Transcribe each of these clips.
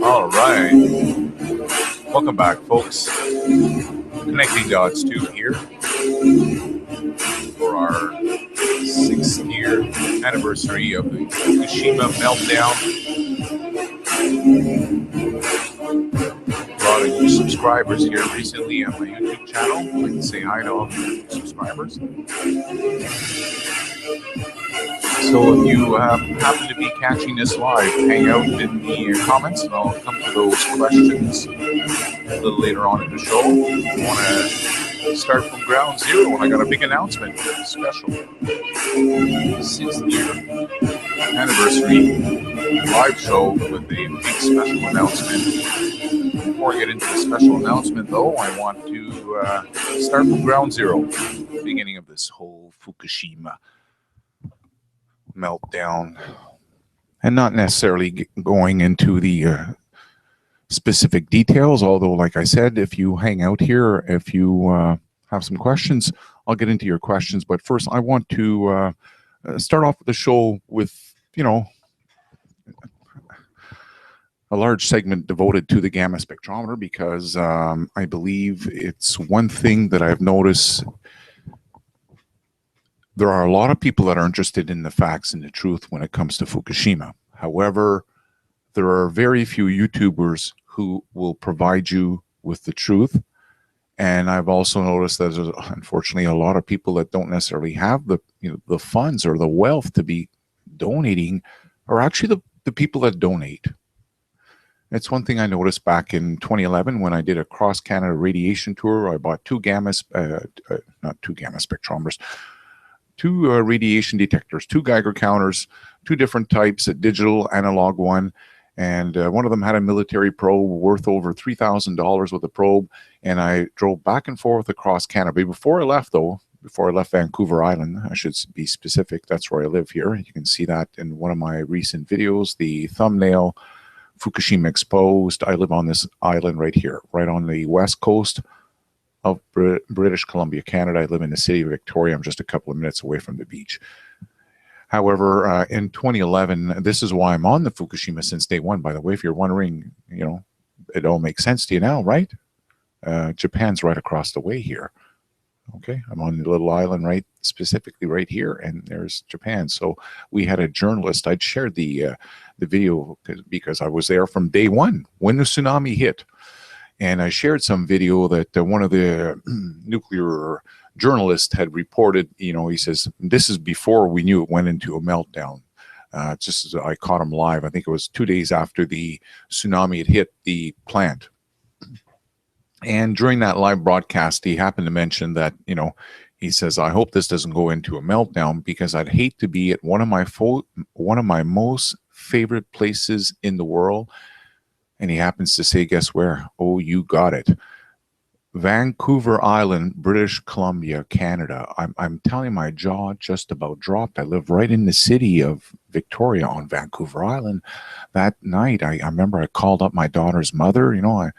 All right. Welcome back, folks. Connecting Dots 2 here for our 6th year anniversary of the Fukushima meltdown. A lot of new subscribers here recently on my YouTube channel. I'd like to say hi to all the new subscribers. So if you happen to be catching this live, hang out in the comments and I'll come to those questions a little later on in the show. I want to start from ground zero and I got a big announcement, special 6th year anniversary live show with a big special announcement. Before I get into the special announcement though, I want to start from ground zero, the beginning of this whole Fukushima meltdown, and not necessarily going into the specific details, although like I said, if you hang out here, if you have some questions, I'll get into your questions. But first I want to start off the show with, you know, a large segment devoted to the gamma spectrometer, because I believe it's one thing that I've noticed. There are a lot of people that are interested in the facts and the truth when it comes to Fukushima. However, there are very few YouTubers who will provide you with the truth. And I've also noticed that there's unfortunately a lot of people that don't necessarily have the, you know, the funds or the wealth to be donating, or actually the people that donate. It's one thing I noticed back in 2011 when I did a cross-Canada radiation tour. I bought two radiation detectors, 2 Geiger counters, 2 different types, a digital analog one, and one of them had a military probe worth over $3,000 with a probe, and I drove back and forth across Canada. Before I left Vancouver Island, I should be specific, that's where I live here. You can see that in one of my recent videos, the thumbnail, Fukushima Exposed. I live on this island right here, right on the west coast of British Columbia, Canada. I live in the city of Victoria. I'm just a couple of minutes away from the beach. However, in 2011, this is why I'm on the Fukushima since day one. By the way, if you're wondering, you know, it all makes sense to you now, right? Japan's right across the way here. Okay, I'm on the little island right, specifically right here, and there's Japan. So we had a journalist. I'd shared the video because I was there from day one when the tsunami hit. And I shared some video that one of the nuclear journalists had reported. You know, he says, this is before we knew it went into a meltdown. Just as I caught him live, I think it was 2 days after the tsunami had hit the plant. And during that live broadcast, he happened to mention that, you know, he says, I hope this doesn't go into a meltdown because I'd hate to be at one of my most favorite places in the world. And he happens to say, guess where? Oh, you got it. Vancouver Island, British Columbia, Canada. I'm telling you, my jaw just about dropped. I live right in the city of Victoria on Vancouver Island. That night, I remember I called up my daughter's mother, you know,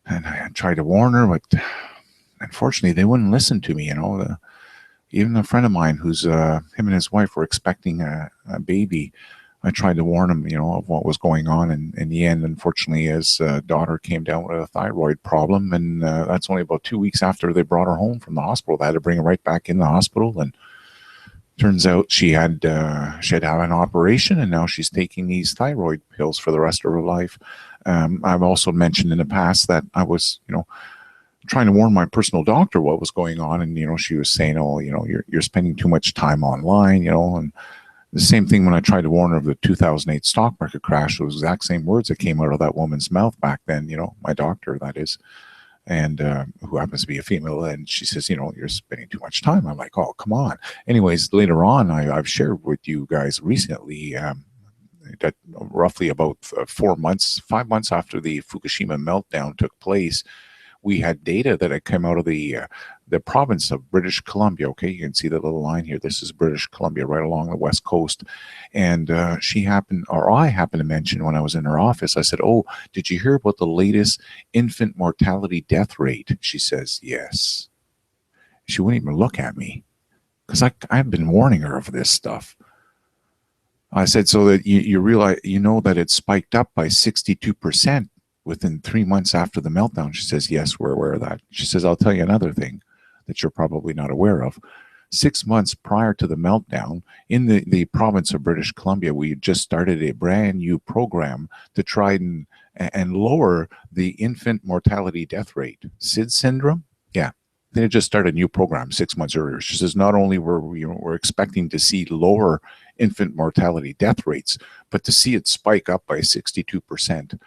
and I tried to warn her, but unfortunately, they wouldn't listen to me, you know. Even a friend of mine who's, him and his wife were expecting a baby. I tried to warn him, of what was going on. And in the end, unfortunately, his daughter came down with a thyroid problem. And that's only about 2 weeks after they brought her home from the hospital. They had to bring her right back in the hospital. And turns out she had to have an operation, and now she's taking these thyroid pills for the rest of her life. I've also mentioned in the past that I was, trying to warn my personal doctor what was going on. And, she was saying, oh, you're spending too much time online, and the same thing when I tried to warn her of the 2008 stock market crash. Those exact same words that came out of that woman's mouth back then, my doctor, that is, and who happens to be a female. And she says, you're spending too much time. I'm like, oh, come on. Anyways, later on, I've shared with you guys recently that roughly about 5 months after the Fukushima meltdown took place, we had data that had come out of the province of British Columbia. Okay, you can see the little line here. This is British Columbia, right along the west coast. And I happened to mention when I was in her office, I said, oh, did you hear about the latest infant mortality death rate? She says, yes. She wouldn't even look at me because I've been warning her of this stuff. I said, so that you realize, that it spiked up by 62% within 3 months after the meltdown. She says, yes, we're aware of that. She says, I'll tell you another thing that you're probably not aware of. 6 months prior to the meltdown, in the province of British Columbia, we just started a brand new program to try and lower the infant mortality death rate. SIDS syndrome? Yeah. They had just started a new program 6 months earlier. She says, not only were we're expecting to see lower infant mortality death rates, but to see it spike up by 62%.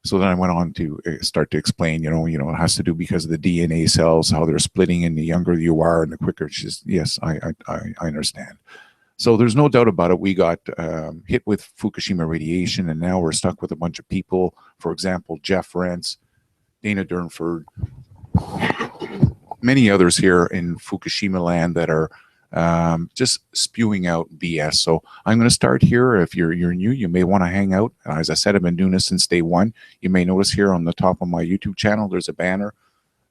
So then I went on to start to explain, it has to do because of the DNA cells, how they're splitting, and the younger you are and the quicker. She says, yes, I understand. So there's no doubt about it. We got hit with Fukushima radiation, and now we're stuck with a bunch of people. For example, Jeff Rense, Dana Durnford, many others here in Fukushima land that are just spewing out BS. So I'm going to start here. If you're new, you may want to hang out. As I said, I've been doing this since day one. You may notice here on the top of my YouTube channel, there's a banner,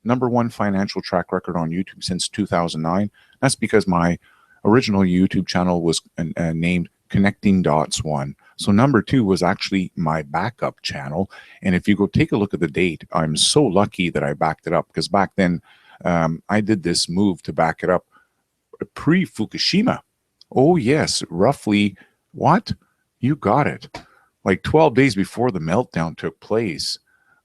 #1 financial track record on YouTube since 2009. That's because my original YouTube channel was named Connecting Dots 1. So #2 was actually my backup channel. And if you go take a look at the date, I'm so lucky that I backed it up, because back then I did this move to back it up pre-Fukushima. Oh yes, roughly, what? You got it. Like 12 days before the meltdown took place,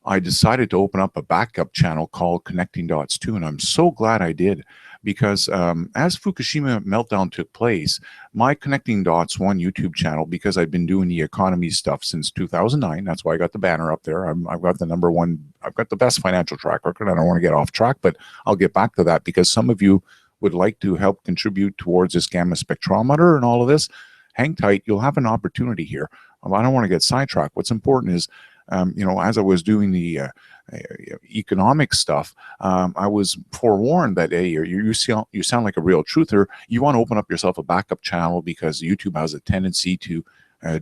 I decided to open up a backup channel called Connecting Dots 2, and I'm so glad I did, because as Fukushima meltdown took place, my Connecting Dots 1 YouTube channel, because I've been doing the economy stuff since 2009, that's why I got the banner up there. I've got the #1, I've got the best financial track record. I don't want to get off track, but I'll get back to that, because some of you would like to help contribute towards this gamma spectrometer and all of this. Hang tight, you'll have an opportunity here. I don't want to get sidetracked. What's important is, as I was doing the economic stuff, I was forewarned that, hey, you sound like a real truther. You want to open up yourself a backup channel, because YouTube has a tendency to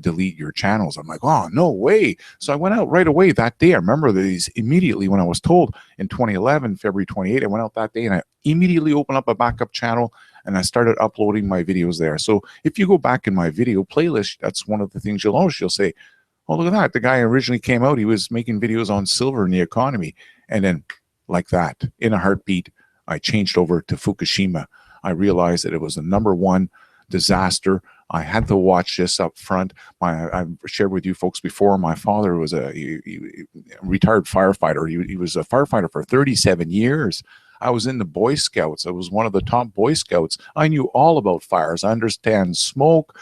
delete your channels. I'm like, oh, no way. So I went out right away that day. I remember these immediately when I was told in 2011, February 28, I went out that day and I immediately opened up a backup channel and I started uploading my videos there. So if you go back in my video playlist, that's one of the things you'll notice. You'll say, oh, look at that. The guy originally came out, he was making videos on silver and the economy. And then like that, in a heartbeat, I changed over to Fukushima. I realized that it was the #1 disaster. I had to watch this up front. I've shared with you folks before, my father was a retired firefighter. He was a firefighter for 37 years. I was in the Boy Scouts. I was one of the top Boy Scouts. I knew all about fires. I understand smoke,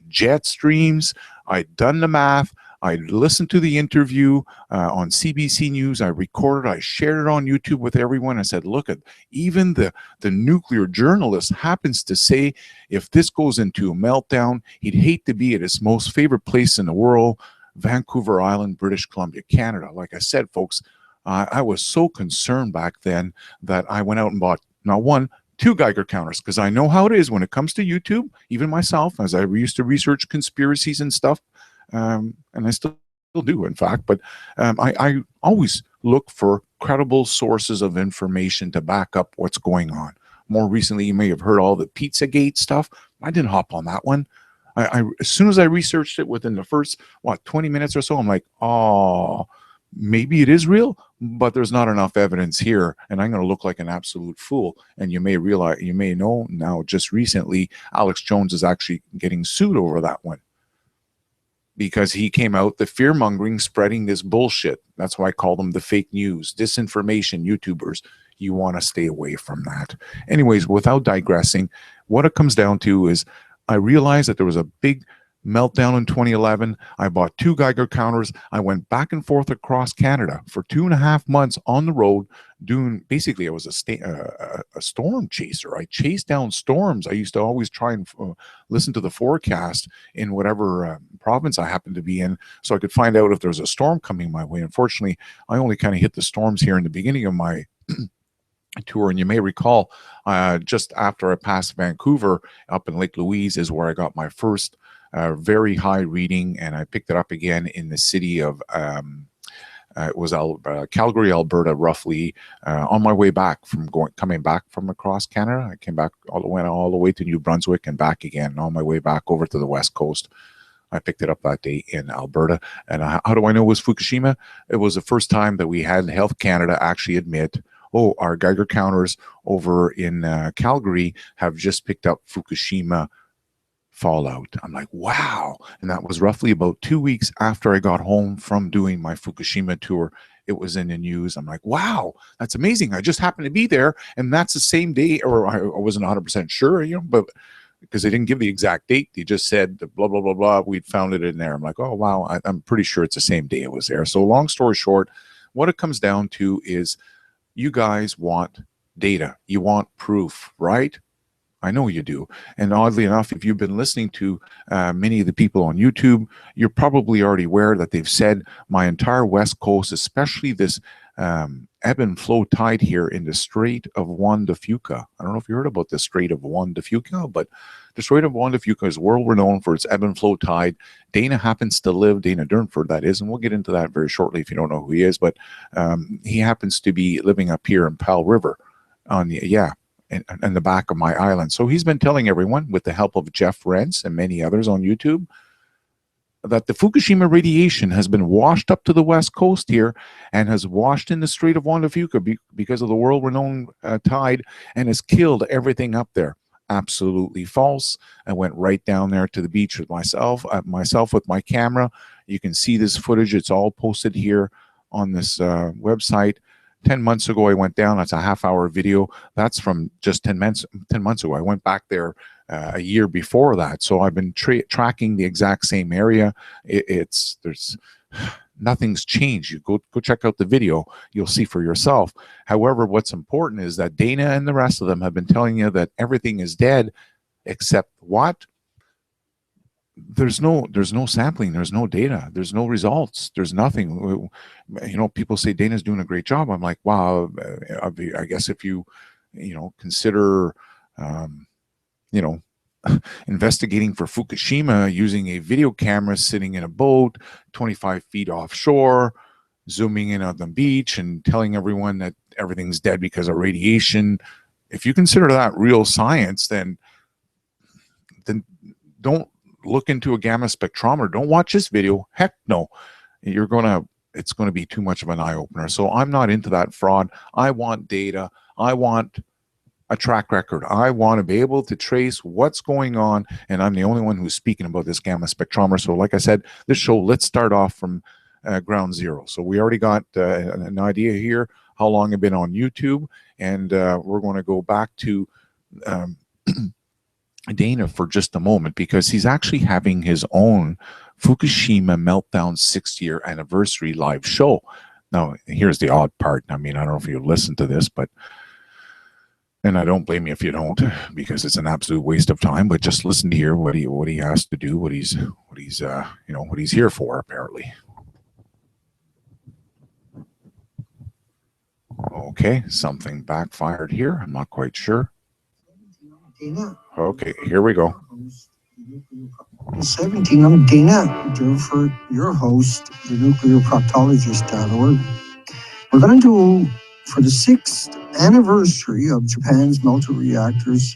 jet streams. I'd done the math. I listened to the interview on CBC News. I recorded, I shared it on YouTube with everyone. I said, look, at even the nuclear journalist happens to say, if this goes into a meltdown, he'd hate to be at his most favorite place in the world, Vancouver Island, British Columbia, Canada. Like I said, folks, I was so concerned back then that I went out and bought not 1, 2 Geiger counters, because I know how it is when it comes to YouTube. Even myself, as I used to research conspiracies and stuff, and I still do, in fact, but I always look for credible sources of information to back up what's going on. More recently, you may have heard all the Pizzagate stuff. I didn't hop on that one. As soon as I researched it within the first 20 minutes or so, I'm like, oh, maybe it is real, but there's not enough evidence here, and I'm going to look like an absolute fool. And you may know now, just recently, Alex Jones is actually getting sued over that one, because he came out, the fear mongering, spreading this bullshit. That's why I call them the fake news, disinformation YouTubers. You want to stay away from that. Anyways, without digressing, what it comes down to is I realized that there was a big meltdown in 2011. I bought 2 Geiger counters. I went back and forth across Canada for 2.5 months on the road doing, basically I was a storm chaser. I chased down storms. I used to always try and listen to the forecast in whatever province I happened to be in, so I could find out if there was a storm coming my way. Unfortunately, I only kind of hit the storms here in the beginning of my tour, and you may recall just after I passed Vancouver, up in Lake Louise is where I got my first very high reading, and I picked it up again in the city of it was Calgary, Alberta, roughly on my way back from coming back from across Canada. I came back went all the way to New Brunswick and back again, and on my way back over to the West Coast, I picked it up that day in Alberta. And how do I know it was Fukushima? It was the first time that we had Health Canada actually admit, oh, our Geiger counters over in Calgary have just picked up Fukushima fallout. I'm like, wow. And that was roughly about 2 weeks after I got home from doing my Fukushima tour. It was in the news. I'm like, wow, that's amazing. I just happened to be there, and that's the same day, or I wasn't 100% sure, but because they didn't give the exact date, they just said blah, blah, blah, blah. We'd found it in there. I'm like, oh, wow, I'm pretty sure it's the same day it was there. So long story short, what it comes down to is you guys want data. You want proof, right? I know you do. And oddly enough, if you've been listening to many of the people on YouTube, you're probably already aware that they've said my entire West Coast, especially this ebb and flow tide here in the Strait of Juan de Fuca. I don't know if you heard about the Strait of Juan de Fuca, but the Strait of Juan de Fuca is world renowned for its ebb and flow tide. Dana happens to live, Dana Durnford, that is, and we'll get into that very shortly if you don't know who he is, but he happens to be living up here in Powell River on the, in the back of my island. So he's been telling everyone, with the help of Jeff Rense and many others on YouTube, that the Fukushima radiation has been washed up to the West Coast here and has washed in the Strait of Juan de Fuca because of the world-renowned tide, and has killed everything up there. Absolutely false. I went right down there to the beach with myself with my camera. You can see this footage. It's all posted here on this website. 10 months ago, I went down. That's a half-hour video. That's from just 10 months ago. I went back there a year before that. So I've been tracking the exact same area. There's nothing's changed. You go check out the video. You'll see for yourself. However, what's important is that Dana and the rest of them have been telling you that everything is dead, except what? There's no sampling, there's no data, there's no results, there's nothing. People say Dana's doing a great job. I'm like, wow. I guess if you consider investigating for Fukushima using a video camera sitting in a boat 25 feet offshore, zooming in on the beach and telling everyone that everything's dead because of radiation, if you consider that real science, then don't look into a gamma spectrometer. Don't watch this video. Heck no. It's going to be too much of an eye-opener. So I'm not into that fraud. I want data. I want a track record. I want to be able to trace what's going on, and I'm the only one who's speaking about this gamma spectrometer. So like I said, this show, let's start off from ground zero. So we already got an idea here how long I've been on YouTube, and we're going to go back to Dana for just a moment, because he's actually having his own Fukushima Meltdown 6th-year anniversary live show. Now, here's the odd part. I mean, I don't know if you listen to this, and I don't blame you if you don't, because it's an absolute waste of time. But just listen to hear what he has to do, what he's here for, apparently. Okay, something backfired here. I'm not quite sure. Okay, here we go. 17, I'm Dana Durnford, your host, the nuclearproctologist.org. We're going to do, for the 6th anniversary of Japan's melter reactors,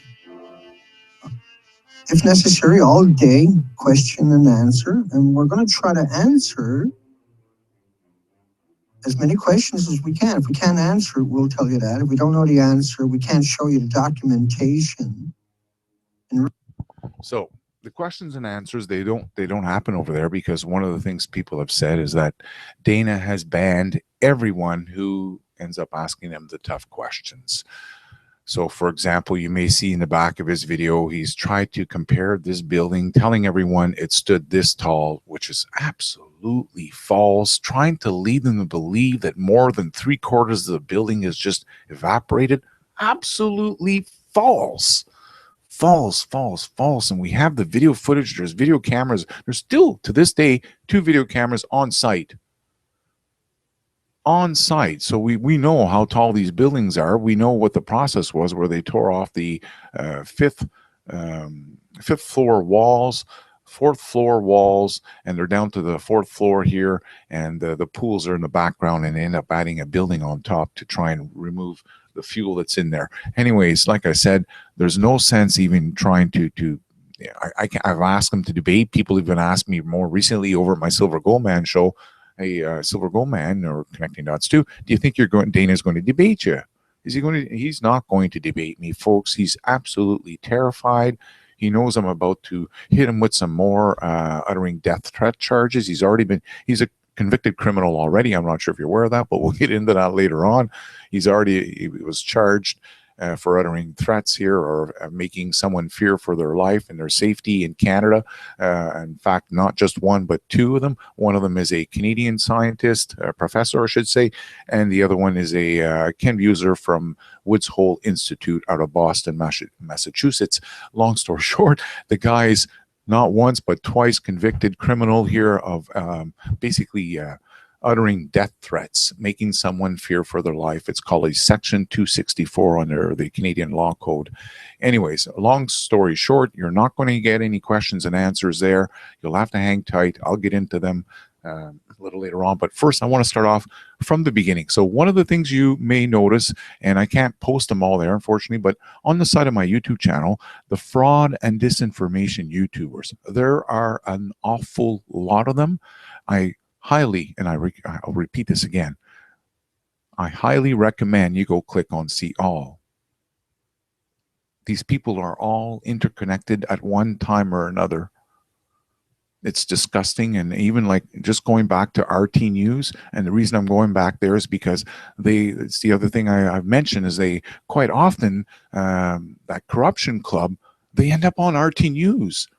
if necessary, all day, question and answer. And we're going to try to answer as many questions as we can. If we can't answer it, we'll tell you that. If we don't know the answer, we can't show you the documentation. So the questions and answers, they don't happen over there, because one of the things people have said is that Dana has banned everyone who ends up asking him the tough questions. So, for example, you may see in the back of his video, he's tried to compare this building, telling everyone it stood this tall, which is absolutely false, trying to lead them to believe that more than 3/4 of the building is just evaporated. Absolutely false. False, false, false. And we have the video footage. There's video cameras. There's still, to this day, 2 video cameras on site. So we know how tall these buildings are. We know what the process was, where they tore off the fifth floor walls, 4th floor walls, and they're down to the 4th floor here, and the pools are in the background, and they end up adding a building on top to try and remove the fuel that's in there. Anyways, like I said, there's no sense even trying to I've asked them to debate. People even asked me more recently over at my Silver Gold Man show, hey, Silver Gold Man, or Connecting Dots too, do you think Dana's going to debate you? Is he going to? He's not going to debate me, folks. He's absolutely terrified. He knows I'm about to hit him with some more uttering death threat charges. He's a convicted criminal already. I'm not sure if you're aware of that, but we'll get into that later on. He was charged for uttering threats here, or making someone fear for their life and their safety in Canada. In fact, not just one, but 2 of them. One of them is a Canadian scientist, a professor, I should say, and the other one is a Ken Buser from Woods Hole Institute out of Boston, Massachusetts. Long story short, the guy's not once but twice convicted criminal here of basically uttering death threats, making someone fear for their life. It's called a Section 264 under the Canadian Law Code. Anyways, long story short, you're not going to get any questions and answers there. You'll have to hang tight. I'll get into them a little later on. But first, I want to start off from the beginning. So one of the things you may notice, and I can't post them all there, unfortunately, but on the side of my YouTube channel, the fraud and disinformation YouTubers, there are an awful lot of them. I highly, and I'll repeat this again, I highly recommend you go click on see all. These people are all interconnected at one time or another. It's disgusting. And even like just going back to RT News, and the reason I'm going back there is because it's the other thing I've mentioned, is they quite often, that corruption club, they end up on RT News.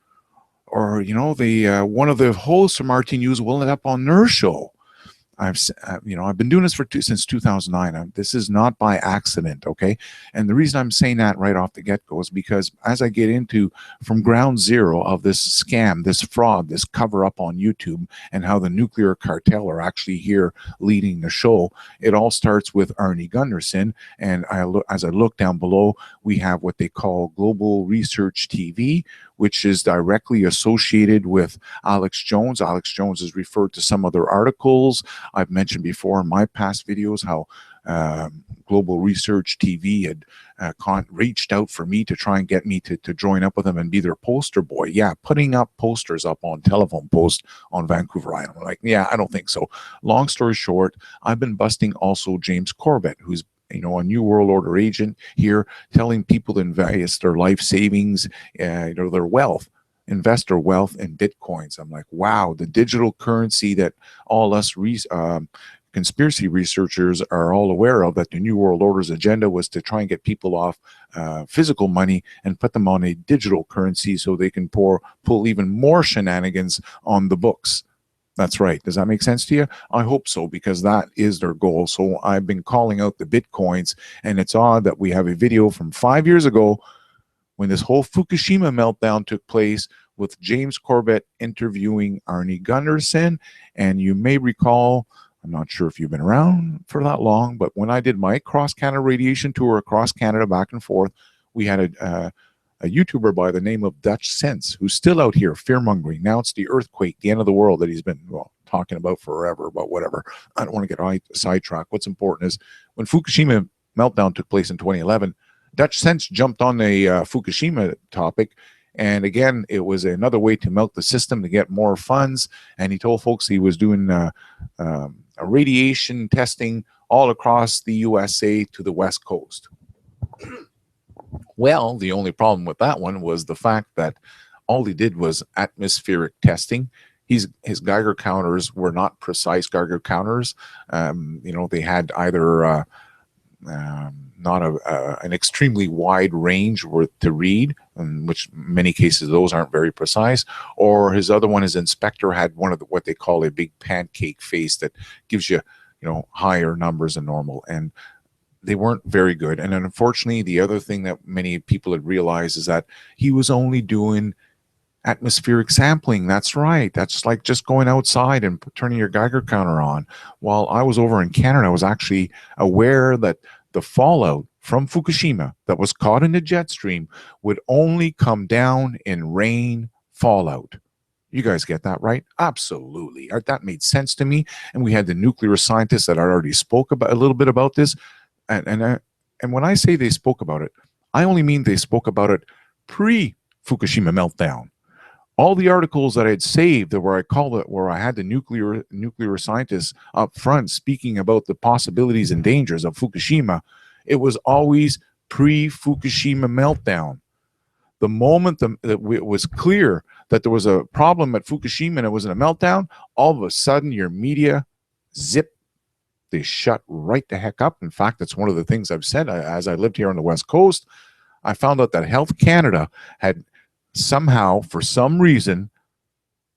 Or, one of the hosts from RT News will end up on their show. I've been doing this since 2009. This is not by accident, okay? And the reason I'm saying that right off the get-go is because as I get into from ground zero of this scam, this fraud, this cover-up on YouTube, and how the nuclear cartel are actually here leading the show, it all starts with Arnie Gunderson. And as I look down below, we have what they call Global Research TV, which is directly associated with Alex Jones. Alex Jones is referred to some other articles. I've mentioned before in my past videos how Global Research TV had reached out for me to try and get me to join up with them and be their poster boy. Yeah, putting up posters up on telephone posts on Vancouver Island. I'm like, yeah, I don't think so. Long story short, I've been busting also James Corbett, who's a New World Order agent here, telling people to invest their life savings, their wealth, invest their wealth in Bitcoins. I'm like, wow, the digital currency that all us conspiracy researchers are all aware of, that the New World Order's agenda was to try and get people off physical money and put them on a digital currency so they can pull even more shenanigans on the books. That's right. Does that make sense to you? I hope so, because that is their goal. So I've been calling out the Bitcoins, and it's odd that we have a video from 5 years ago when this whole Fukushima meltdown took place with James Corbett interviewing Arnie Gunderson. And you may recall, I'm not sure if you've been around for that long, but when I did my cross-Canada radiation tour across Canada back and forth, we had a YouTuber by the name of dutchsinse, who's still out here fear-mongering. Now it's the earthquake, the end of the world that he's been talking about forever, about whatever. I don't want to get sidetracked. What's important is when Fukushima meltdown took place in 2011, dutchsinse jumped on the Fukushima topic, And again, it was another way to milk the system to get more funds. And he told folks he was doing a radiation testing all across the USA to the West Coast. Well, the only problem with that one was the fact that all he did was atmospheric testing. His Geiger counters were not precise Geiger counters. They had either not an extremely wide range to read, in which many cases those aren't very precise, or his other one, his inspector, had one of what they call a big pancake face that gives you, higher numbers than normal, and they weren't very good. And unfortunately, the other thing that many people had realized is that he was only doing atmospheric sampling. That's right. That's like just going outside and turning your Geiger counter on. While I was over in Canada, I was actually aware that the fallout from Fukushima that was caught in the jet stream would only come down in rain fallout. You guys get that right? Absolutely. That made sense to me. And we had the nuclear scientists that already spoke about a little bit about this. And when I say they spoke about it, I only mean they spoke about it pre-Fukushima meltdown. All the articles that I had saved where I had the nuclear scientists up front speaking about the possibilities and dangers of Fukushima, it was always pre-Fukushima meltdown. The moment that it was clear that there was a problem at Fukushima and it was in a meltdown, all of a sudden your media, zip, they shut right the heck up. In fact, that's one of the things I've said. As I lived here on the West Coast, I found out that Health Canada had somehow, for some reason,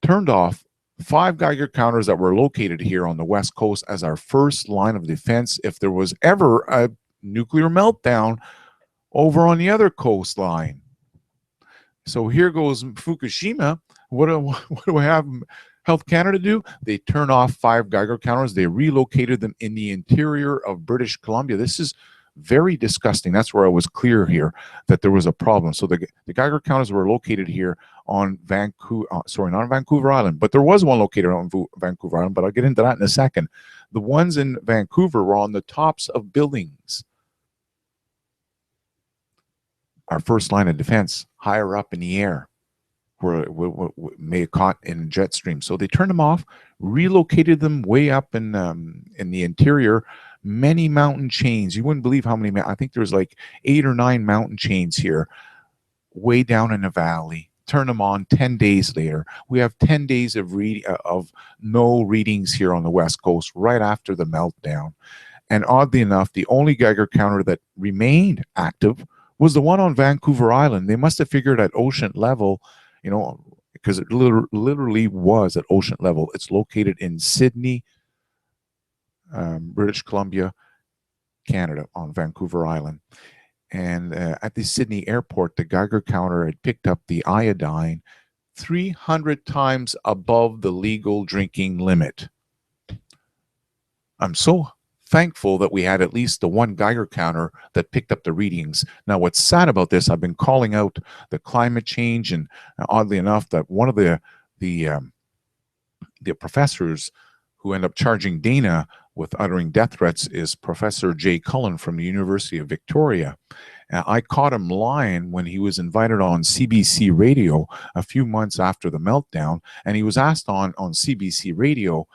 turned off 5 Geiger counters that were located here on the West Coast as our first line of defense if there was ever a nuclear meltdown over on the other coastline. So here goes Fukushima. What do I have Health Canada do? They turn off 5 Geiger counters. They relocated them in the interior of British Columbia. This is very disgusting. That's where I was clear here that there was a problem. So the Geiger counters were located here on Vancouver, not on Vancouver Island, but there was one located on Vancouver Island, but I'll get into that in a second. The ones in Vancouver were on the tops of buildings. Our first line of defense, higher up in the air, where it may have caught in a jet stream. So they turned them off, relocated them way up in the interior. Many mountain chains. You wouldn't believe how many. I think there's like 8 or 9 mountain chains here, way down in the valley. Turn them on 10 days later. We have 10 days of no readings here on the West Coast right after the meltdown. And oddly enough, the only Geiger counter that remained active was the one on Vancouver Island. They must have figured at ocean level, because it literally was at ocean level. It's located in Sydney, British Columbia, Canada, on Vancouver Island. And at the Sydney airport, the Geiger counter had picked up the iodine 300 times above the legal drinking limit. I'm so thankful that we had at least the one Geiger counter that picked up the readings. Now, what's sad about this, I've been calling out the climate change, and oddly enough, that one of the professors who end up charging Dana with uttering death threats is Professor Jay Cullen from the University of Victoria. I caught him lying when he was invited on CBC Radio a few months after the meltdown, and he was asked on CBC Radio,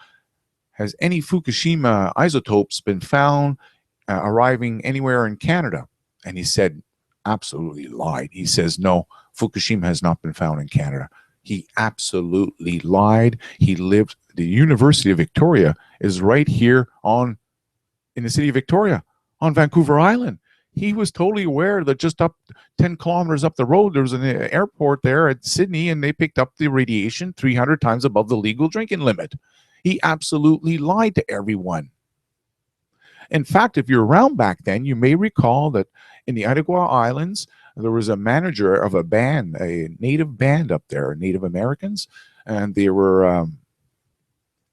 has any Fukushima isotopes been found arriving anywhere in Canada? And he said, absolutely lied. He says, no, Fukushima has not been found in Canada. He absolutely lied. He lived, the University of Victoria is right here in the city of Victoria, on Vancouver Island. He was totally aware that just up 10 kilometers up the road, there was an airport there at Sydney, and they picked up the radiation 300 times above the legal drinking limit. He absolutely lied to everyone. In fact, if you're around back then, you may recall that in the Ottawa Islands, there was a manager of a band, a native band up there, Native Americans, and they were,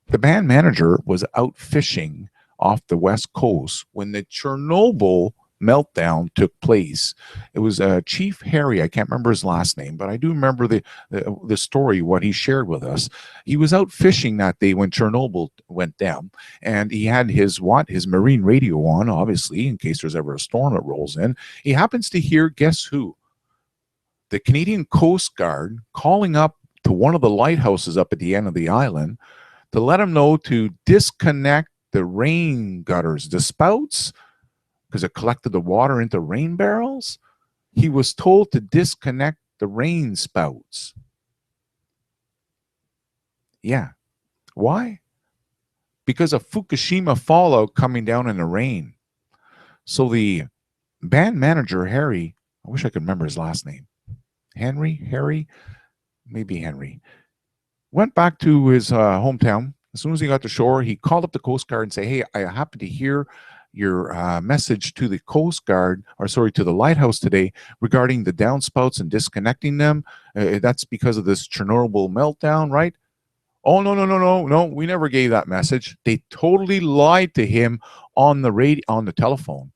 the band manager was out fishing off the West Coast when the Chernobyl meltdown took place. It was Chief Harry. I can't remember his last name, but I do remember the story, what he shared with us. He was out fishing that day when Chernobyl went down, and he had his marine radio on, obviously, in case there's ever a storm that rolls in. He happens to hear, guess who? the Canadian Coast Guard calling up to one of the lighthouses up at the end of the island to let them know to disconnect the rain gutters, the spouts, because it collected the water into rain barrels. He was told to disconnect the rain spouts. Yeah. Why? Because of Fukushima fallout coming down in the rain. So the band manager, Harry, I wish I could remember his last name. Harry, maybe Henry, went back to his hometown. As soon as he got to shore, he called up the Coast Guard and said, hey, I happen to hear your message to the Coast Guard, or sorry, to the lighthouse today regarding the downspouts and disconnecting them. That's because of this Chernobyl meltdown, right? Oh, no, we never gave that message. They totally lied to him on the radio, on the telephone.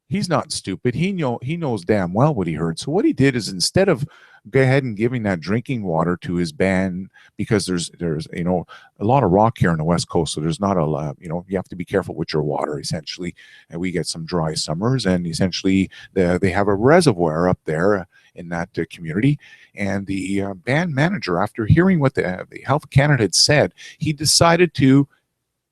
He's not stupid. He knows damn well what he heard. So what he did is, instead of go ahead and giving that drinking water to his band, because there's a lot of rock here on the West Coast, so there's not a lot, you have to be careful with your water essentially. And we get some dry summers, and essentially they have a reservoir up there in that community. And the band manager, after hearing what the Health Canada had said, he decided to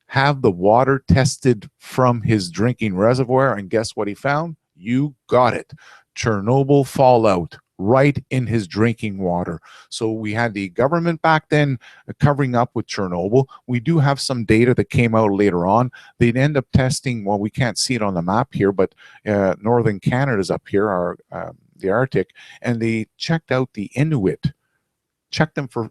have the water tested from his drinking reservoir, and guess what he found? You got it. Chernobyl fallout right in his drinking water. So we had the government back then covering up with Chernobyl. We do have some data that came out later on. They'd end up testing, well, we can't see it on the map here, but northern Canada's up here, the Arctic, and they checked out the Inuit, checked them for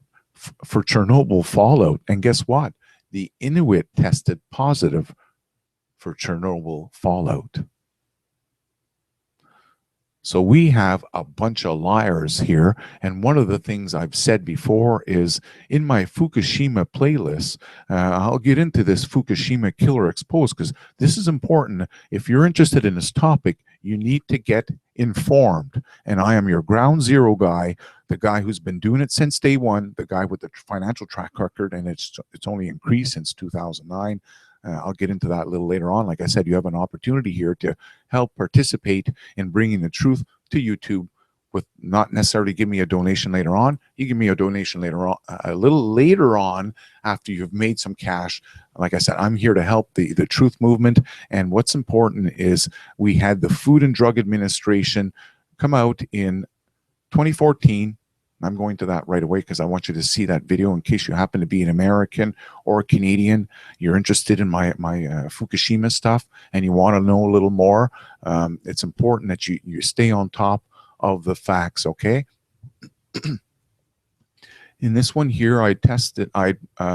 Chernobyl fallout, and guess what? The Inuit tested positive for Chernobyl fallout. So we have a bunch of liars here. And one of the things I've said before is, in my Fukushima playlist, I'll get into this Fukushima killer exposed, because this is important. If you're interested in this topic, you need to get informed. And I am your ground zero guy, the guy who's been doing it since day one, the guy with the financial track record, and it's only increased since 2009. I'll get into that a little later on. Like I said, you have an opportunity here to help participate in bringing the truth to YouTube, with not necessarily give me a donation later on. You give me a donation later on, a little later on, after you've made some cash. Like I said, I'm here to help the truth movement. And what's important is, we had the Food and Drug Administration come out in 2014. I'm going to that right away because I want you to see that video in case you happen to be an American or a Canadian. You're interested in my Fukushima stuff and you want to know a little more. It's important that you stay on top of the facts, okay? In this one here, I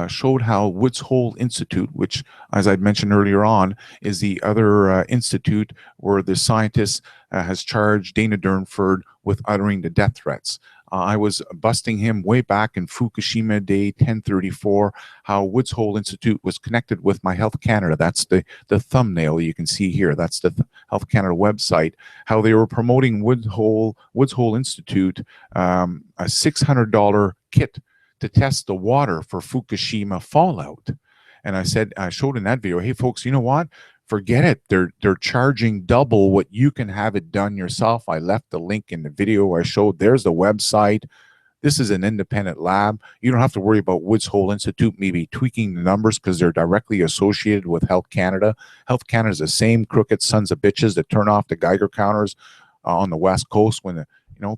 showed how Woods Hole Institute, which, as I mentioned earlier on, is the other institute where the scientist has charged Dana Durnford with uttering the death threats. I was busting him way back in Fukushima Day 1034, how Woods Hole Institute was connected with my Health Canada. That's the thumbnail you can see here. That's the Health Canada website, how they were promoting Woods Hole Institute, a $600 kit to test the water for Fukushima fallout. And I showed in that video, hey folks, you know what? Forget it. They're charging double what you can have it done yourself. I left the link in the video I showed. There's the website. This is an independent lab. You don't have to worry about Woods Hole Institute maybe tweaking the numbers because they're directly associated with Health Canada. Health Canada is the same crooked sons of bitches that turn off the Geiger counters on the West Coast when,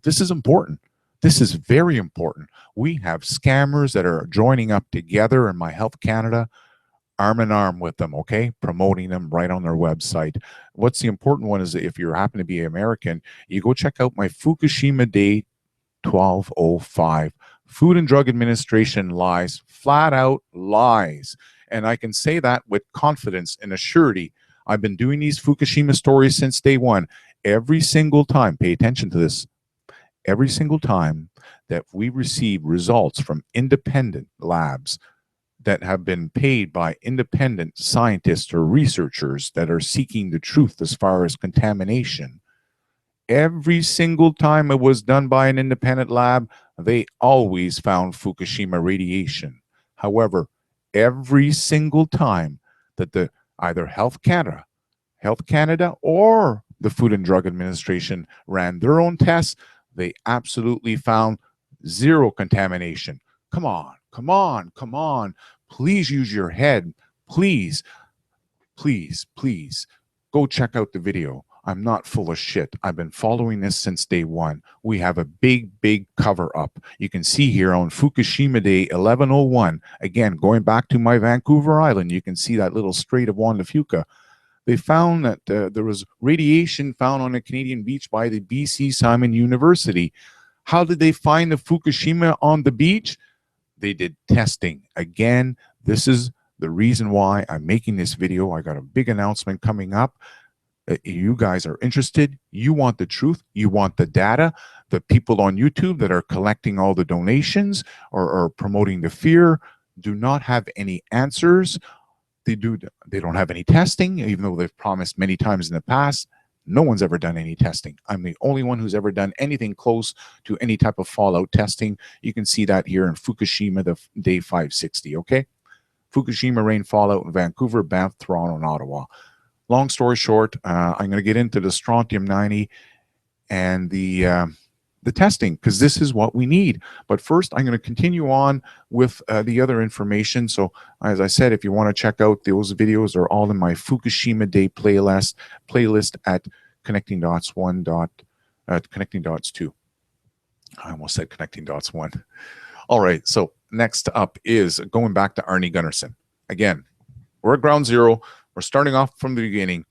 this is important. This is very important. We have scammers that are joining up together in my Health Canada, arm in arm with them, okay? Promoting them right on their website. What's the important one is, if you happen to be American, you go check out my Fukushima Day 1205. Food and Drug Administration lies, flat out lies. And I can say that with confidence and assurity. I've been doing these Fukushima stories since day one. Every single time, pay attention to this, every single time that we receive results from independent labs that have been paid by independent scientists or researchers that are seeking the truth as far as contamination, every single time it was done by an independent lab, they always found Fukushima radiation. However, every single time that either Health Canada or the Food and Drug Administration ran their own tests, They absolutely found zero contamination. Come on, come on, come on. Please use your head. Please, please, please go check out the video. I'm not full of shit. I've been following this since day one. We have a big, big cover up. You can see here on Fukushima Day 1101, again, going back to my Vancouver Island, you can see that little Strait of Juan de Fuca. They found that there was radiation found on a Canadian beach by the BC Simon University. How did they find the Fukushima on the beach? They did testing. Again, this is the reason why I'm making this video. I got a big announcement coming up. You guys are interested. You want the truth. You want the data. The people on YouTube that are collecting all the donations or promoting the fear do not have any answers. They don't have any testing, even though they've promised many times in the past. No one's ever done any testing. I'm the only one who's ever done anything close to any type of fallout testing. You can see that here in Fukushima, the day 560, okay? Fukushima rain fallout in Vancouver, Banff, Toronto, and Ottawa. Long story short, I'm going to get into the strontium-90 and the testing, because this is what we need. But first, I'm going to continue on with the other information. So, as I said, if you want to check out those videos, they're all in my Fukushima Day playlist at Connecting Dots 1. Connecting Dots 2. I almost said Connecting Dots 1. All right. So next up is going back to Arnie Gunnarsson. Again, we're at ground zero. We're starting off from the beginning.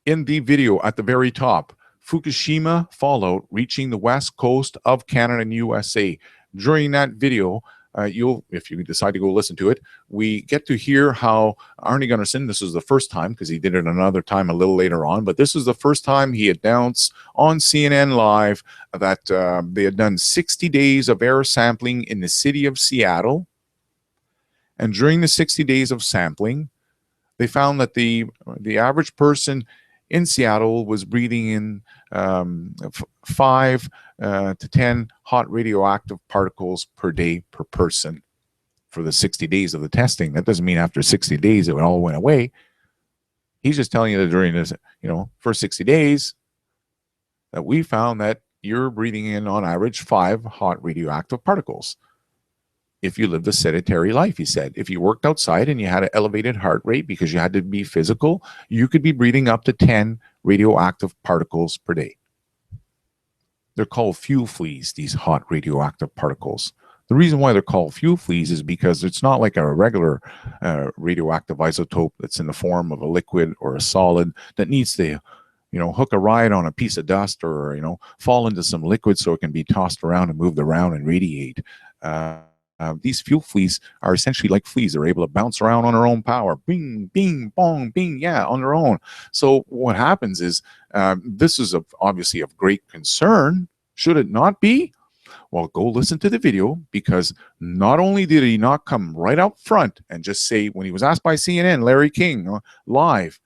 In the video at the very top, Fukushima fallout reaching the west coast of Canada and USA. During that video, if you decide to go listen to it, we get to hear how Arnie Gunnarsson, this is the first time, because he did it another time a little later on, but this is the first time he announced on CNN Live that they had done 60 days of air sampling in the city of Seattle. And during the 60 days of sampling, they found that the average person in Seattle was breathing in 5 to 10 hot radioactive particles per day per person for the 60 days of the testing. That doesn't mean after 60 days it all went away. He's just telling you that during this, first 60 days that we found that you're breathing in on average 5 hot radioactive particles. If you lived a sedentary life, he said. If you worked outside and you had an elevated heart rate because you had to be physical, you could be breathing up to 10 radioactive particles per day. They're called fuel fleas, these hot radioactive particles. The reason why they're called fuel fleas is because it's not like a regular radioactive isotope that's in the form of a liquid or a solid that needs to, hook a ride on a piece of dust or, fall into some liquid so it can be tossed around and moved around and radiate. These fuel fleas are essentially like fleas. They're able to bounce around on their own power. Bing, bing, bong, bing, yeah, on their own. So what happens is this is obviously of great concern. Should it not be? Well, go listen to the video, because not only did he not come right up front and just say, when he was asked by CNN, Larry King, live,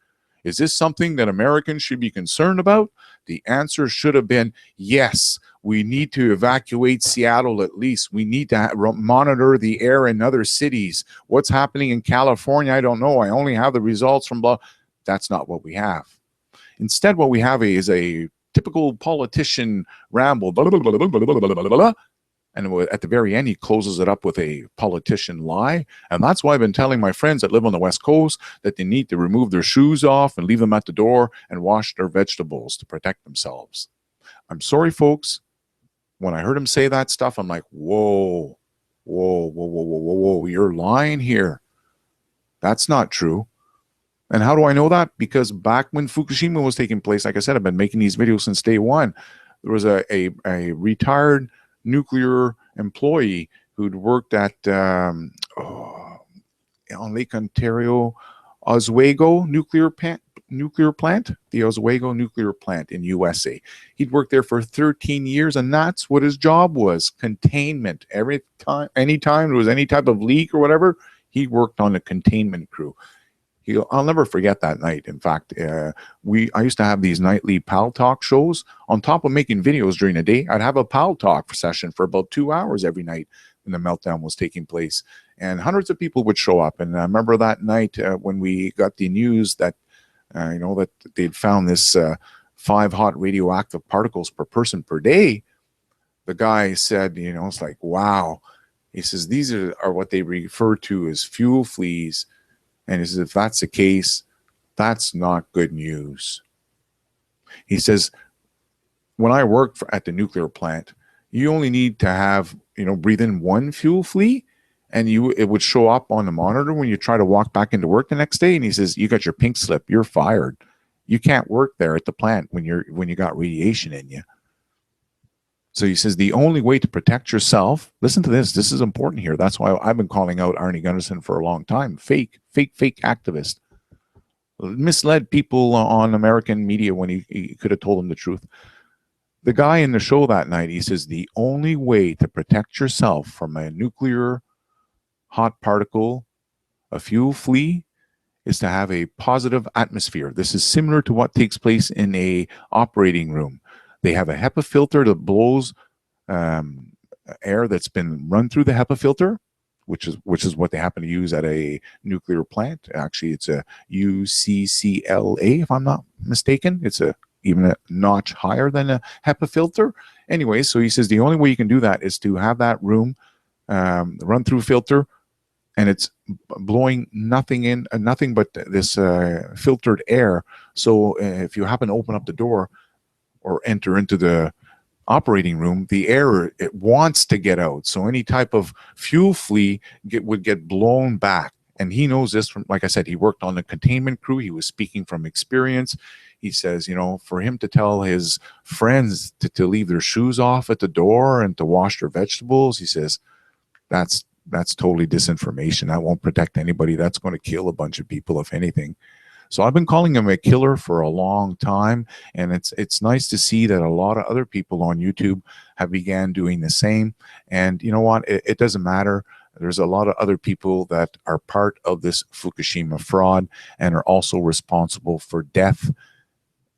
is this something that Americans should be concerned about? The answer should have been yes. We need to evacuate Seattle at least. We need to monitor the air in other cities. What's happening in California, I don't know. I only have the results from blah. That's not what we have. Instead, what we have is a typical politician ramble. Blah, blah, blah, blah, blah, blah, blah, blah, blah. And at the very end, he closes it up with a politician lie. And that's why I've been telling my friends that live on the West Coast that they need to remove their shoes off and leave them at the door and wash their vegetables to protect themselves. I'm sorry, folks. When I heard him say that stuff, I'm like, whoa, whoa, whoa, whoa, whoa, whoa, whoa, you're lying here. That's not true. And how do I know that? Because back when Fukushima was taking place, like I said, I've been making these videos since day one. There was a retired nuclear employee who'd worked at on Lake Ontario, Oswego nuclear plant, the Oswego nuclear plant in USA. He'd worked there for 13 years, and that's what his job was: containment. Anytime there was any type of leak or whatever, he worked on the containment crew. I'll never forget that night. In fact, I used to have these nightly Pal Talk shows. On top of making videos during the day, I'd have a Pal Talk session for about 2 hours every night when the meltdown was taking place. And hundreds of people would show up. And I remember that night when we got the news that, that they'd found this 5 hot radioactive particles per person per day. the guy said, it's like, wow. He says, these are what they refer to as fuel fleas. And he says, if that's the case, that's not good news. He says, when I worked at the nuclear plant, you only need to have, breathe in one fuel flea, and it would show up on the monitor when you try to walk back into work the next day. And he says, you got your pink slip, you're fired. You can't work there at the plant when you got radiation in you. So he says the only way to protect yourself, listen to this, this is important here. That's why I've been calling out Arnie Gunderson for a long time. Fake activist. Misled people on American media when he could have told them the truth. The guy in the show that night, he says the only way to protect yourself from a nuclear hot particle, a fuel flea, is to have a positive atmosphere. This is similar to what takes place in a operating room. They have a HEPA filter that blows air that's been run through the HEPA filter, which is what they happen to use at a nuclear plant. Actually, it's a UCCLA, if I'm not mistaken. It's even a notch higher than a HEPA filter. Anyway, so he says the only way you can do that is to have that room run through filter, and it's blowing nothing but this filtered air. So if you happen to open up the door or enter into the operating room, the air, it wants to get out. So any type of fuel flea would get blown back. And he knows this from, like I said, he worked on the containment crew. He was speaking from experience. He says, for him to tell his friends to leave their shoes off at the door and to wash their vegetables, he says, that's totally disinformation. That won't protect anybody. That's going to kill a bunch of people, if anything. So I've been calling him a killer for a long time, and it's nice to see that a lot of other people on YouTube have began doing the same. And you know what? It doesn't matter. There's a lot of other people that are part of this Fukushima fraud and are also responsible for death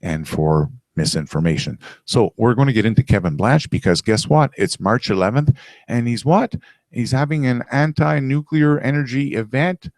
and for misinformation. So we're going to get into Kevin Blanch, because guess what? It's March 11th, and he's what? He's having an anti-nuclear energy event.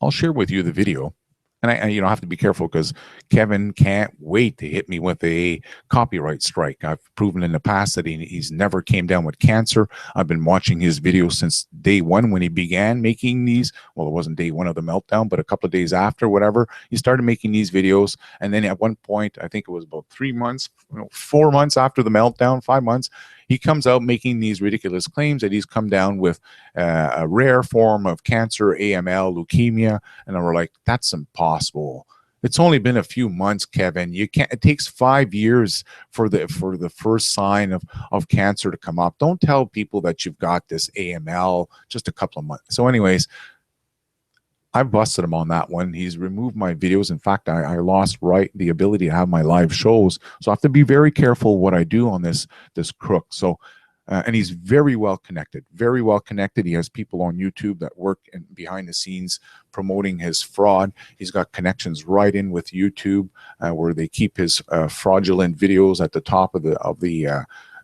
I'll share with you the video. And I have to be careful, because Kevin can't wait to hit me with a copyright strike. I've proven in the past that he's never came down with cancer. I've been watching his videos since day one when he began making these. Well, it wasn't day one of the meltdown, but a couple of days after, whatever. He started making these videos. And then at one point, I think it was about 3 months, 4 months after the meltdown, 5 months, he comes out making these ridiculous claims that he's come down with a rare form of cancer, AML, leukemia. And we're like, that's impossible. It's only been a few months, Kevin. You can't. It takes 5 years for the first sign of cancer to come up. Don't tell people that you've got this AML just a couple of months. So anyways, I busted him on that one. He's removed my videos. In fact, I lost the ability to have my live shows. So I have to be very careful what I do on this crook. So, and he's very well connected, very well connected. He has people on YouTube that work behind the scenes promoting his fraud. He's got connections right in with YouTube, where they keep his fraudulent videos at the top of the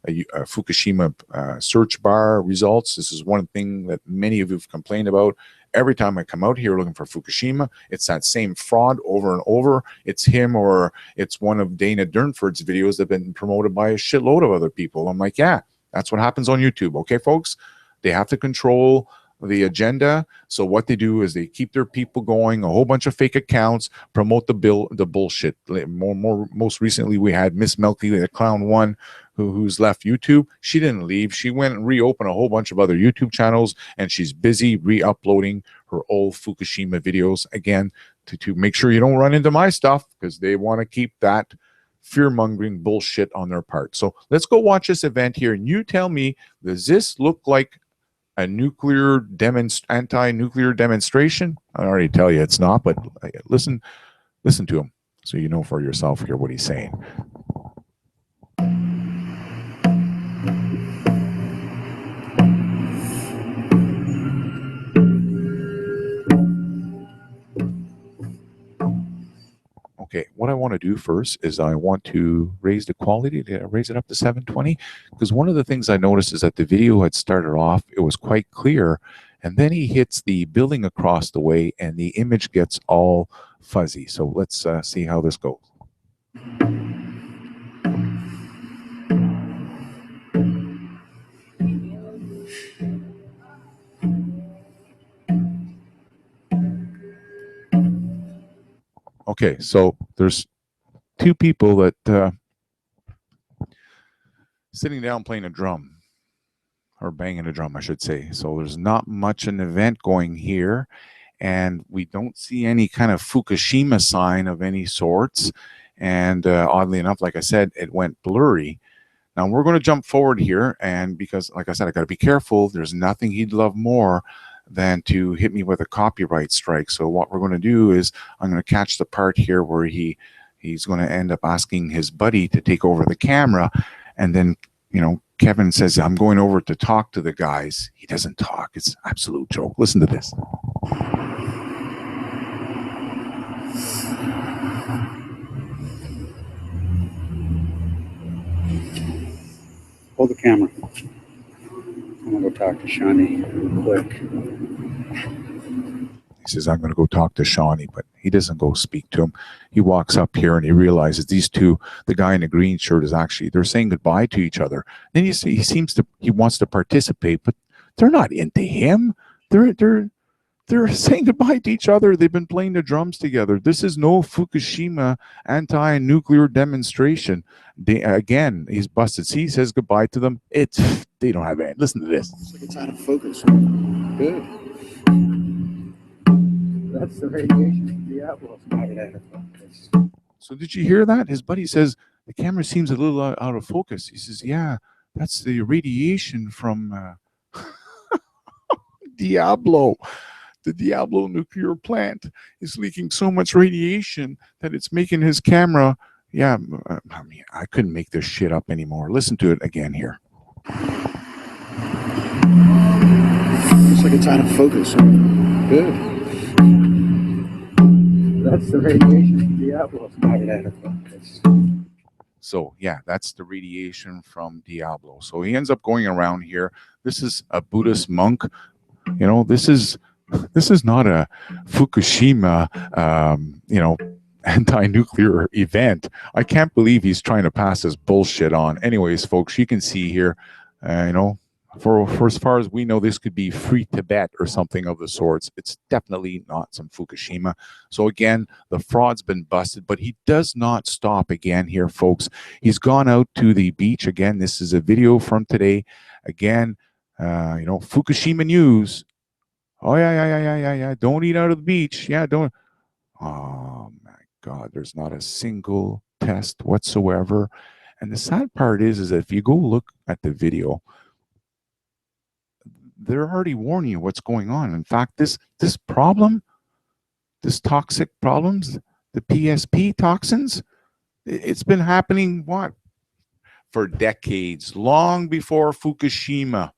Fukushima search bar results. This is one thing that many of you have complained about. Every time I come out here looking for Fukushima, it's that same fraud over and over. It's him, or it's one of Dana Durnford's videos that have been promoted by a shitload of other people. I'm like, yeah, that's what happens on YouTube. Okay, folks, they have to control the agenda. So what they do is they keep their people going, a whole bunch of fake accounts, promote the bullshit. Most recently, we had Miss Melky, the clown one, who's left YouTube. She didn't leave. She went and reopened a whole bunch of other YouTube channels, and she's busy re-uploading her old Fukushima videos again to make sure you don't run into my stuff, because they want to keep that fear-mongering bullshit on their part. So let's go watch this event here, and you tell me, does this look like a anti-nuclear demonstration? I already tell you it's not, but listen to him so you know for yourself here what he's saying. Okay, what I want to do first is I want to raise the quality, raise it up to 720, because one of the things I noticed is that the video had started off, it was quite clear, and then he hits the building across the way and the image gets all fuzzy. So let's see how this goes. Okay, so there's two people that sitting down playing a drum, or banging a drum, I should say. So there's not much an event going here, and we don't see any kind of Fukushima sign of any sorts. And oddly enough, like I said, it went blurry. Now we're going to jump forward here, and because, like I said, I got to be careful. There's nothing he'd love more than to hit me with a copyright strike. So what we're going to do is I'm going to catch the part here where he's going to end up asking his buddy to take over the camera, and then, you know, Kevin says, I'm going over to talk to the guys. He doesn't talk. It's absolute joke. Listen to this. Hold the camera. I'm gonna go talk to Shawnee real quick. He says, I'm going to go talk to Shawnee, but he doesn't go speak to him. He walks up here and he realizes these two, the guy in the green shirt is actually, they're saying goodbye to each other. Then you see, he wants to participate, but they're not into him. They're saying goodbye to each other. They've been playing the drums together. This is no Fukushima anti-nuclear demonstration. Again, he's busted. See, he says goodbye to them. They don't have any. Listen to this. Looks like it's out of focus. Good. That's the radiation. The outlook's got it out of focus. So did you hear that? His buddy says, the camera seems a little out of focus. He says, yeah, that's the radiation from Diablo. The Diablo nuclear plant is leaking so much radiation that it's making his camera. Yeah, I mean, I couldn't make this shit up anymore. Listen to it again here. Looks like it's out of focus. Good. That's the radiation. The outlook's got it out of focus. So yeah, that's the radiation from Diablo. So he ends up going around here. This is a Buddhist monk. You know, this is not a Fukushima, you know, anti-nuclear event. I can't believe he's trying to pass this bullshit on. Anyways, folks, you can see here, you know, for as far as we know, this could be free Tibet or something of the sorts. It's definitely not some Fukushima. So again, the fraud's been busted, but he does not stop again here, folks. He's gone out to the beach again. This is a video from today. Again, you know, Fukushima news. Oh, yeah. Don't eat out of the beach. Yeah, don't. Oh, my God. There's not a single test whatsoever. And the sad part is that if you go look at the video, they're already warning you what's going on. In fact, this problem, this toxic problems, the PSP toxins, it's been happening, what? For decades, long before Fukushima.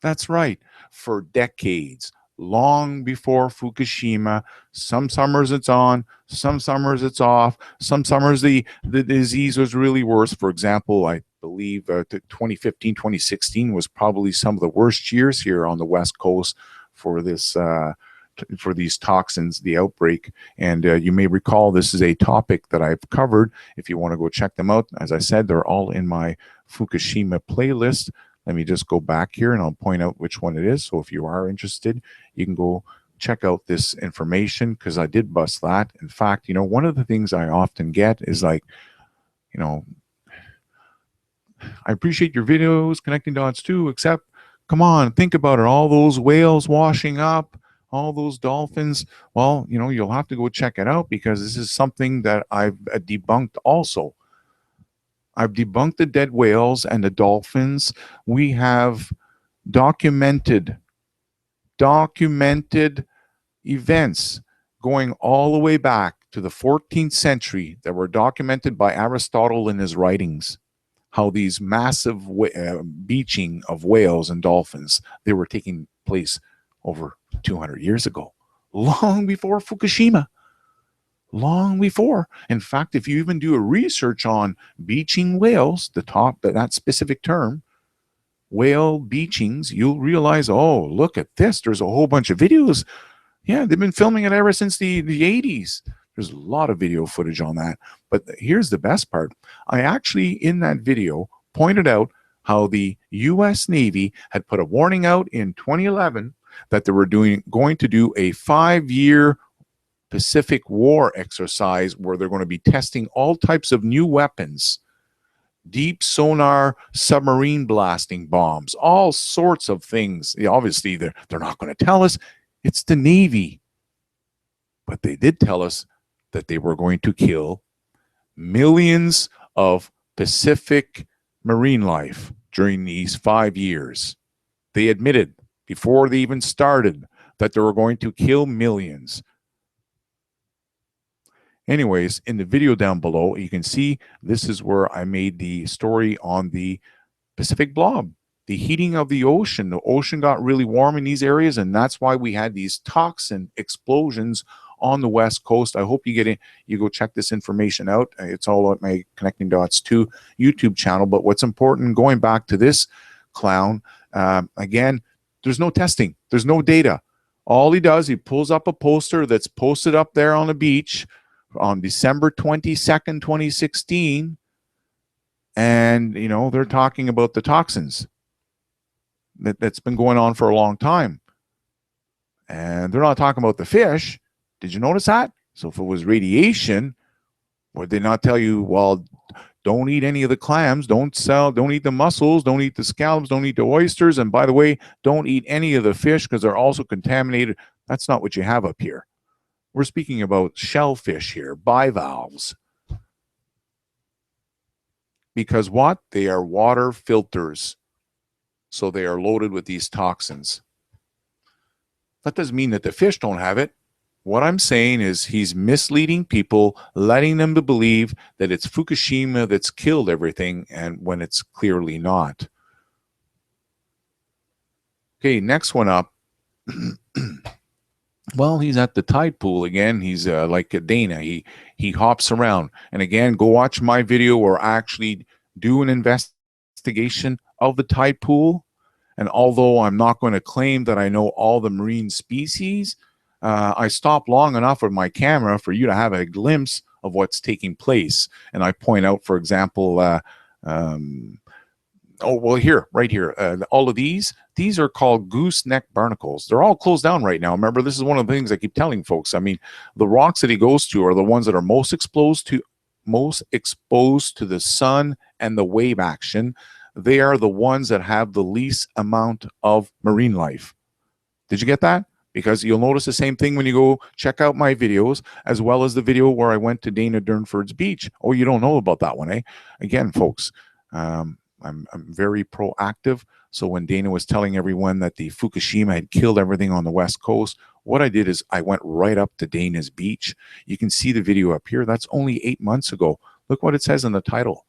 That's right, for decades. Long before Fukushima. Some summers it's on, some summers it's off. Some summers the disease was really worse. For example, I believe 2015, 2016 was probably some of the worst years here on the West Coast for this for these toxins, the outbreak. And you may recall this is a topic that I've covered. If you want to go check them out, as I said, they're all in my Fukushima playlist. Let me just go back here and I'll point out which one it is. So if you are interested, you can go check out this information because I did bust that. In fact, you know, one of the things I often get is like, you know, I appreciate your videos, connecting dots too, except, come on, think about it. All those whales washing up, all those dolphins. Well, you know, you'll have to go check it out because this is something that I've debunked also. I've debunked the dead whales and the dolphins. We have documented events going all the way back to the 14th century that were documented by Aristotle in his writings. How these massive beaching of whales and dolphins, they were taking place over 200 years ago, long before Fukushima. Long before. In fact, if you even do a research on beaching whales, that specific term, whale beachings, you'll realize, oh, look at this. There's a whole bunch of videos. Yeah, they've been filming it ever since the 80s. There's a lot of video footage on that. But here's the best part. I actually, in that video, pointed out how the U.S. Navy had put a warning out in 2011 that they were going to do a 5-year Pacific War exercise where they're going to be testing all types of new weapons, deep sonar submarine blasting bombs, all sorts of things. Obviously, they're not going to tell us. It's the Navy. But they did tell us that they were going to kill millions of Pacific marine life during these 5 years. They admitted before they even started that they were going to kill millions. Anyways, in the video down below, you can see this is where I made the story on the Pacific blob, the heating of the ocean. The ocean got really warm in these areas, and that's why we had these toxin explosions on the West Coast. I hope you get in, you go check this information out. It's all at my Connecting Dots 2 YouTube channel. But what's important, going back to this clown, again, there's no testing. There's no data. All he does, he pulls up a poster that's posted up there on the beach on December 22nd, 2016. And, you know, they're talking about the toxins that's been going on for a long time. And they're not talking about the fish. Did you notice that? So if it was radiation, would they not tell you, well, don't eat any of the clams, don't eat the mussels, don't eat the scallops, don't eat the oysters, and by the way, don't eat any of the fish because they're also contaminated. That's not what you have up here. We're speaking about shellfish here, bivalves. Because what? They are water filters. So they are loaded with these toxins. That doesn't mean that the fish don't have it. What I'm saying is he's misleading people, letting them to believe that it's Fukushima that's killed everything, and when it's clearly not. Okay, next one up. Well, he's at the tide pool again. He's like a Dana. He hops around. And again, go watch my video where I actually do an investigation of the tide pool. And although I'm not going to claim that I know all the marine species, I stop long enough with my camera for you to have a glimpse of what's taking place. And I point out, for example, oh, well, here, right here, all of these are called gooseneck barnacles. They're all closed down right now. Remember, this is one of the things I keep telling folks. I mean, the rocks that he goes to are the ones that are most exposed to the sun and the wave action. They are the ones that have the least amount of marine life. Did you get that? Because you'll notice the same thing when you go check out my videos, as well as the video where I went to Dana Durnford's beach. Oh, you don't know about that one, eh? Again, folks, I'm very proactive. So when Dana was telling everyone that the Fukushima had killed everything on the West Coast, what I did is I went right up to Dana's beach. You can see the video up here. That's only 8 months ago. Look what it says in the title.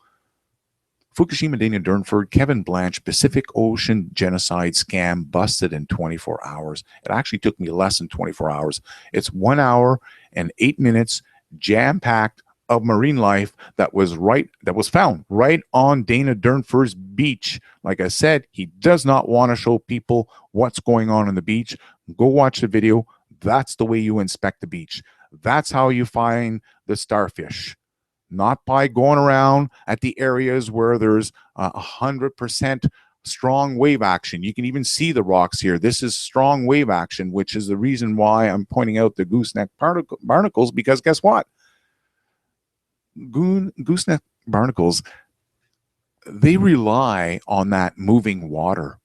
Fukushima, Dana Durnford, Kevin Blanch, Pacific Ocean genocide scam busted in 24 hours. It actually took me less than 24 hours. It's 1 hour and 8 minutes, jam-packed of marine life that was found right on Dana Durnford's beach. Like I said, he does not want to show people what's going on the beach. Go watch the video. That's the way you inspect the beach. That's how you find the starfish. Not by going around at the areas where there's 100% strong wave action. You can even see the rocks here. This is strong wave action, which is the reason why I'm pointing out the gooseneck barnacles, because guess what? Gooseneck barnacles, they rely on that moving water.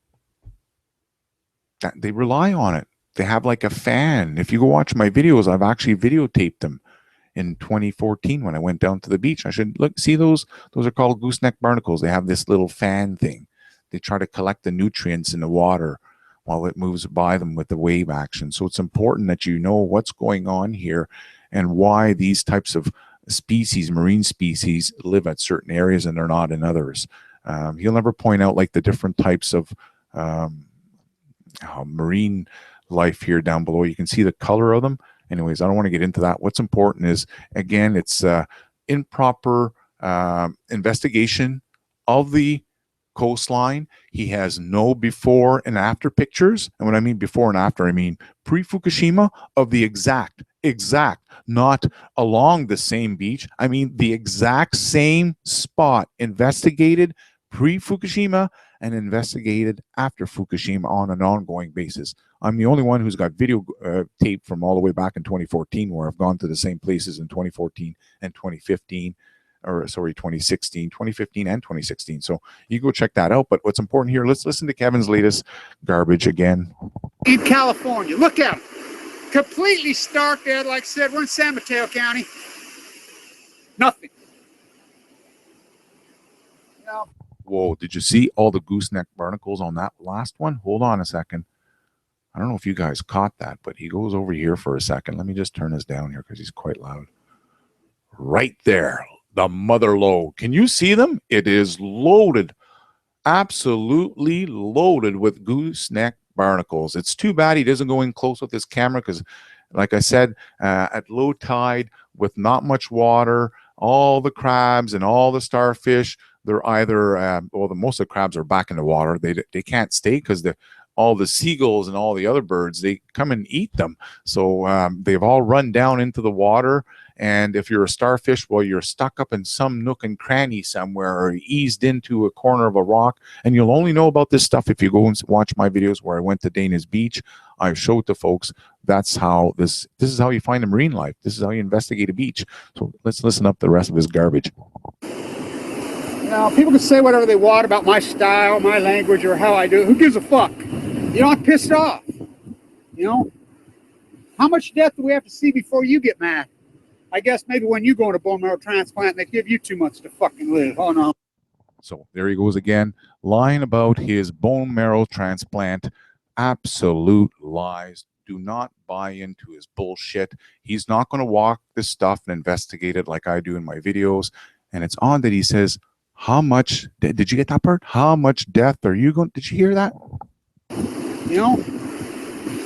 They rely on it. They have like a fan. If you go watch my videos, I've actually videotaped them. In 2014, when I went down to the beach, I should look, see those are called gooseneck barnacles. They have this little fan thing. They try to collect the nutrients in the water while it moves by them with the wave action. So it's important that you know what's going on here and why these types of species, marine species, live at certain areas and they're not in others. He'll never point out like the different types of marine life here down below. You can see the color of them. Anyways, I don't want to get into that. What's important is, again, it's improper investigation of the coastline. He has no before and after pictures. And when I mean before and after, I mean pre-Fukushima of the exact, not along the same beach. I mean the exact same spot investigated pre-Fukushima and investigated after Fukushima on an ongoing basis. I'm the only one who's got video tape from all the way back in 2014, where I've gone to the same places in 2014 and 2015, or sorry, 2016, 2015 and 2016. So you go check that out. But what's important here, let's listen to Kevin's latest garbage again. In California, look at them. Completely stark dead, like I said, we're in San Mateo County. Nothing. No. Whoa, did you see all the gooseneck barnacles on that last one? Hold on a second. I don't know if you guys caught that, but he goes over here for a second. Let me just turn this down here because he's quite loud. Right there, the mother lode. Can you see them? It is loaded, absolutely loaded with gooseneck barnacles. It's too bad he doesn't go in close with his camera because, like I said, at low tide with not much water, all the crabs and all the starfish, they're either, well, most of the crabs are back in the water. They can't stay because all the seagulls and all the other birds, they come and eat them. So they've all run down into the water. And if you're a starfish, well, you're stuck up in some nook and cranny somewhere or eased into a corner of a rock. And you'll only know about this stuff if you go and watch my videos where I went to Dana's Beach. I showed to folks that's how this is how you find the marine life. This is how you investigate a beach. So let's listen up the rest of his garbage. Now, people can say whatever they want about my style, my language, or how I do it. Who gives a fuck? You know, I'm pissed off. You know? How much death do we have to see before you get mad? I guess maybe when you go on a bone marrow transplant, they give you 2 months to fucking live. Oh, no. So there he goes again, lying about his bone marrow transplant. Absolute lies. Do not buy into his bullshit. He's not going to walk this stuff and investigate it like I do in my videos. And it's on that he says, how much, did you get that part? How much death are you going, did you hear that? You know,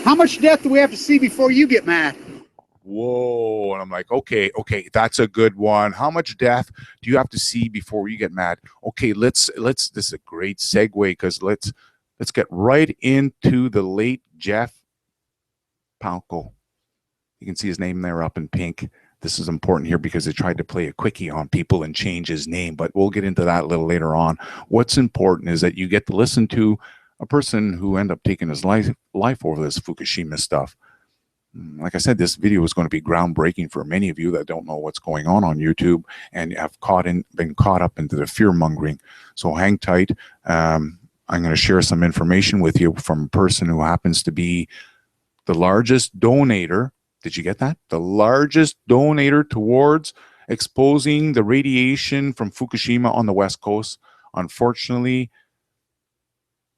how much death do we have to see before you get mad? Whoa. And I'm like, okay, that's a good one. How much death do you have to see before you get mad? Okay, let's this is a great segue because let's get right into the late Jeff Palco. You can see his name there up in pink. This is important here because they tried to play a quickie on people and change his name, but we'll get into that a little later on. What's important is that you get to listen to a person who ended up taking his life over this Fukushima stuff. Like I said, this video is going to be groundbreaking for many of you that don't know what's going on YouTube and have been caught up into the fear mongering. So hang tight. I'm going to share some information with you from a person who happens to be the largest donator. Did you get that? The largest donator towards exposing the radiation from Fukushima on the West Coast. Unfortunately,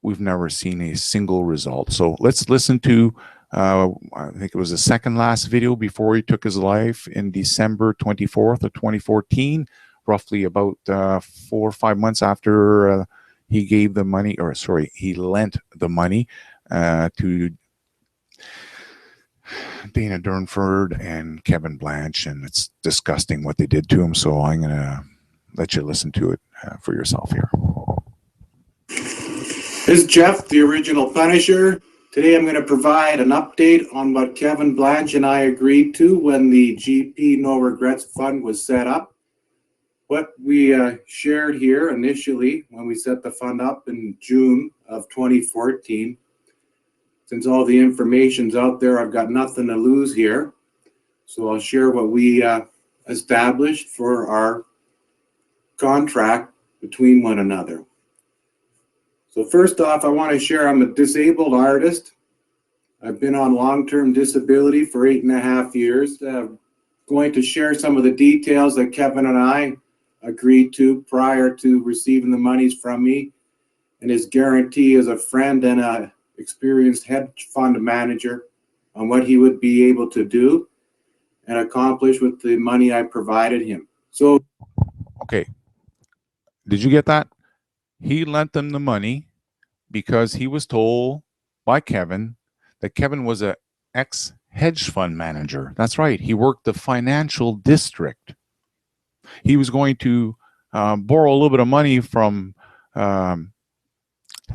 we've never seen a single result. So let's listen to, I think it was the second last video before he took his life in December 24th of 2014, roughly about 4 or 5 months after he gave the money, or sorry, he lent the money to Dana Durnford and Kevin Blanch, and it's disgusting what they did to him. So I'm going to let you listen to it for yourself here. This is Jeff, the original Punisher. Today I'm going to provide an update on what Kevin Blanch and I agreed to when the GP No Regrets Fund was set up. What we shared here initially when we set the fund up in June of 2014. Since all the information's out there, I've got nothing to lose here. So I'll share what we established for our contract between one another. So first off, I want to share I'm a disabled artist. I've been on long-term disability for 8.5 years. Going to share some of the details that Kevin and I agreed to prior to receiving the monies from me, and his guarantee as a friend and a experienced hedge fund manager on what he would be able to do and accomplish with the money I provided him. So, okay, did you get that? He lent them the money because he was told by Kevin that Kevin was an ex-hedge fund manager. That's right. He worked the financial district. He was going to borrow a little bit of money from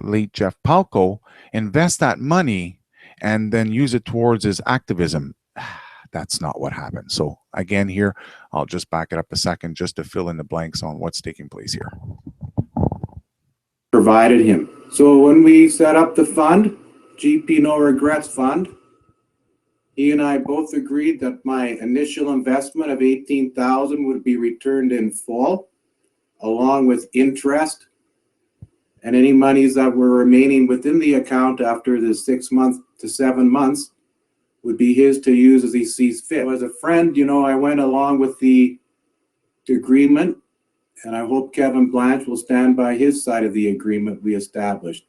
late Jeff Palco, invest that money, and then use it towards his activism. That's not what happened. So again here, I'll just back it up a second just to fill in the blanks on what's taking place here. provided him. So when we set up the fund, GP No Regrets Fund, he and I both agreed that my initial investment of $18,000 would be returned in full, along with interest, and any monies that were remaining within the account after the 6 months to 7 months would be his to use as he sees fit. As a friend, you know, I went along with the agreement, and I hope Kevin Blanch will stand by his side of the agreement we established.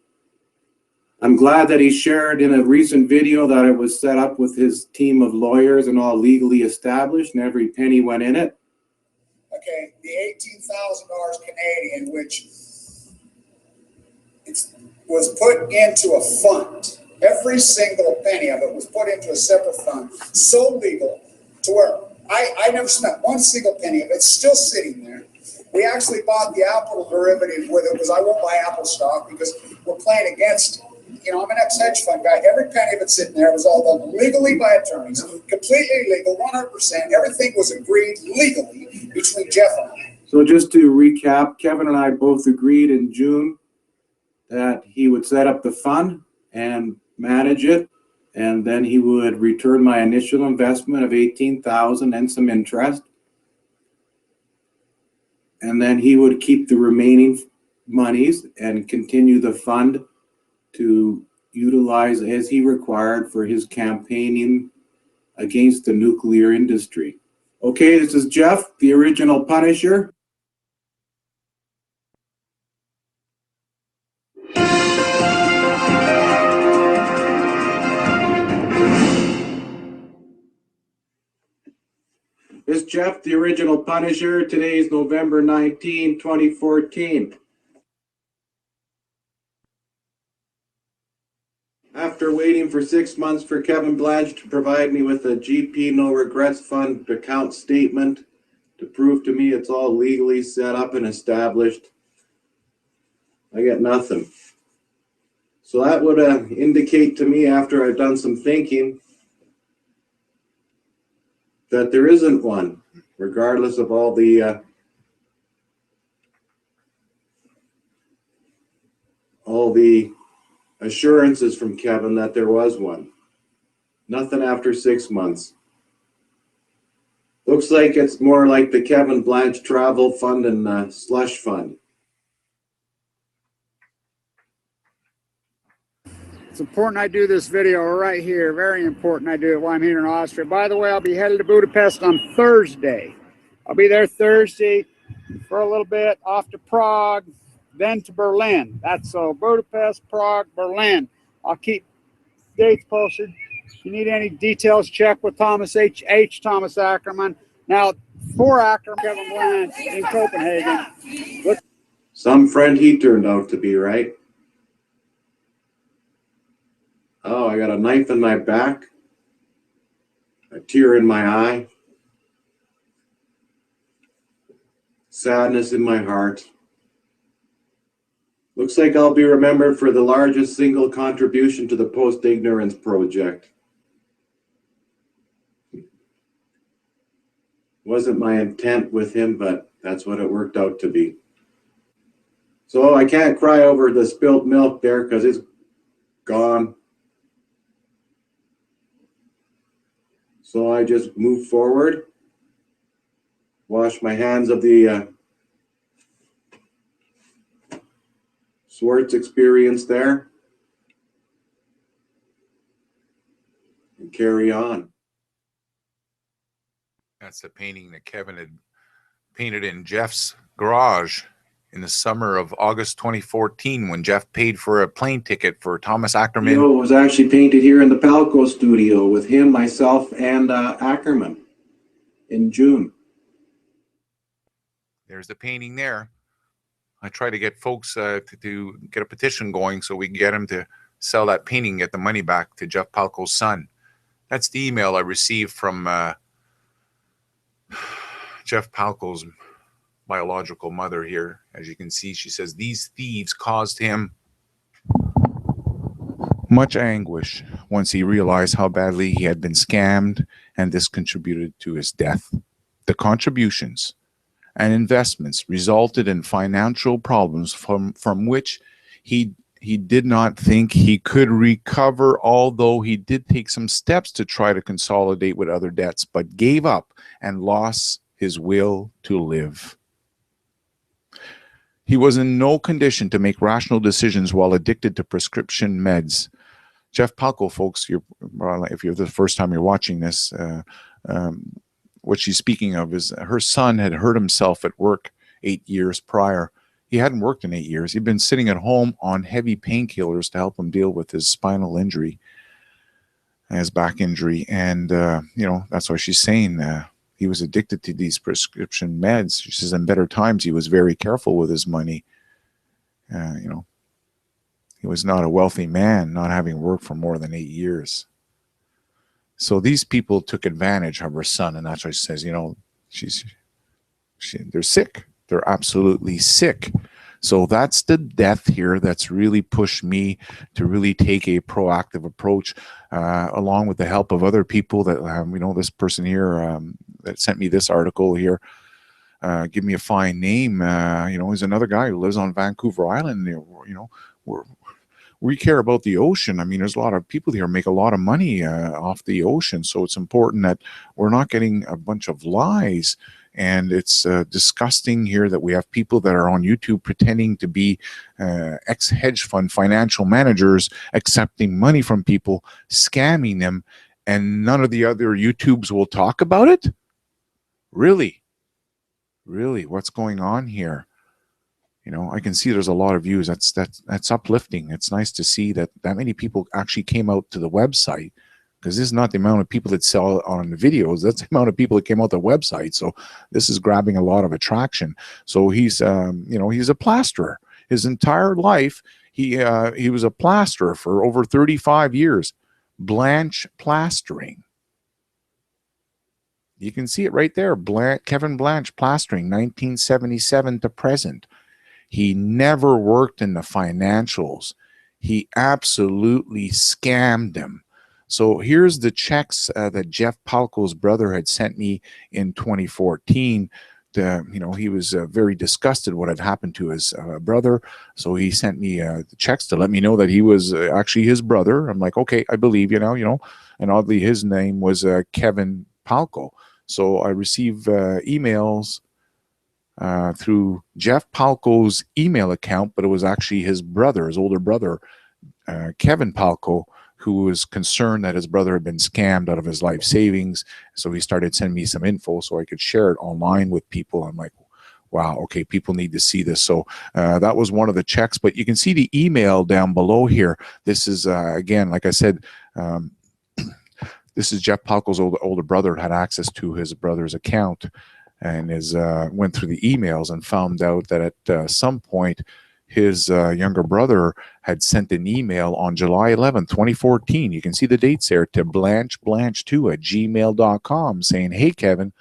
I'm glad that he shared in a recent video that it was set up with his team of lawyers and all legally established, and every penny went in it. Okay, the $18,000 Canadian, which was put into a fund. Every single penny of it was put into a separate fund, so legal to where I never spent one single penny of it. It's still sitting there. We actually bought the Apple derivative with it because I won't buy Apple stock because we're playing against, you know, I'm an ex-hedge fund guy. Every penny of it sitting there was all done legally by attorneys, completely legal, 100%. Everything was agreed legally between Jeff and I. So just to recap, Kevin and I both agreed in June that he would set up the fund and manage it, and then he would return my initial investment of $18,000 and some interest, and then he would keep the remaining monies and continue the fund to utilize as he required for his campaigning against the nuclear industry. Okay, this is Jeff, the original Punisher. This is Jeff, the original Punisher. Today is November 19, 2014. After waiting for 6 months for Kevin Blanch to provide me with a GP No Regrets Fund account statement to prove to me it's all legally set up and established, I get nothing. So that would indicate to me, after I've done some thinking, that there isn't one, regardless of all the assurances from Kevin that there was one. Nothing after 6 months. Looks like it's more like the Kevin Blanch Travel Fund and Slush Fund. It's important I do this video right here. Very important I do it while I'm here in Austria. By the way, I'll be headed to Budapest on Thursday. I'll be there Thursday for a little bit, off to Prague, then to Berlin. That's so Budapest, Prague, Berlin. I'll keep dates posted. If you need any details, check with Thomas Thomas Ackerman. Now, for Ackerman, Kevin Blanch in Copenhagen. Some friend he turned out to be, right? Oh, I got a knife in my back, a tear in my eye, sadness in my heart. Looks like I'll be remembered for the largest single contribution to the post-ignorance project. Wasn't my intent with him, but that's what it worked out to be. So I can't cry over the spilled milk there because it's gone. So I just move forward, wash my hands of the Swartz experience there, and carry on. That's the painting that Kevin had painted in Jeff's garage in the summer of August 2014 when Jeff paid for a plane ticket for Thomas Ackerman. You know, it was actually painted here in the Palco studio with him, myself, and Ackerman in June. There's the painting there. I try to get folks to get a petition going so we can get him to sell that painting, get the money back to Jeff Palco's son. That's the email I received from Jeff Palco's biological mother here. As you can see, she says these thieves caused him much anguish once he realized how badly he had been scammed, and this contributed to his death. The contributions and investments resulted in financial problems from which He did not think he could recover, although he did take some steps to try to consolidate with other debts, but gave up and lost his will to live. He was in no condition to make rational decisions while addicted to prescription meds. Jeff Palco, folks, if you're the first time you're watching this, what she's speaking of is her son had hurt himself at work 8 years prior. He hadn't worked in 8 years. He'd been sitting at home on heavy painkillers to help him deal with his spinal injury, his back injury. And, that's why she's saying he was addicted to these prescription meds. She says in better times, he was very careful with his money. He was not a wealthy man, not having worked for more than 8 years. So these people took advantage of her son. And that's why she says, they're sick. They're absolutely sick. So that's the death here that's really pushed me to really take a proactive approach, along with the help of other people that, this person here that sent me this article here, give me a fine name. He's another guy who lives on Vancouver Island. We care about the ocean. I mean, there's a lot of people here make a lot of money off the ocean. So it's important that we're not getting a bunch of lies. And it's disgusting here that we have people that are on YouTube pretending to be ex-hedge fund financial managers, accepting money from people, scamming them, and none of the other YouTubes will talk about it? Really? Really? What's going on here? I can see there's a lot of views. That's uplifting. It's nice to see that many people actually came out to the website. Because this is not the amount of people that sell on the videos. That's the amount of people that came out the website. So this is grabbing a lot of attraction. So he's, he's a plasterer. His entire life, he was a plasterer for over 35 years. Blanch plastering. You can see it right there. Kevin Blanch plastering, 1977 to present. He never worked in the financials. He absolutely scammed them. So here's the checks that Jeff Palco's brother had sent me in 2014. He was very disgusted what had happened to his brother. So he sent me the checks to let me know that he was actually his brother. I'm like, okay, I believe you now, and oddly his name was Kevin Palco. So I receive emails through Jeff Palco's email account, but it was actually his brother, his older brother, Kevin Palco, who was concerned that his brother had been scammed out of his life savings. So he started sending me some info so I could share it online with people. I'm like, wow, okay, people need to see this. So that was one of the checks, but you can see the email down below here. This is, again, like I said, this is Jeff Palco's older brother had access to his brother's account and went through the emails and found out that at some point, his younger brother had sent an email on July 11th, 2014. You can see the dates there to blanch2@gmail.com saying, hey, Kevin,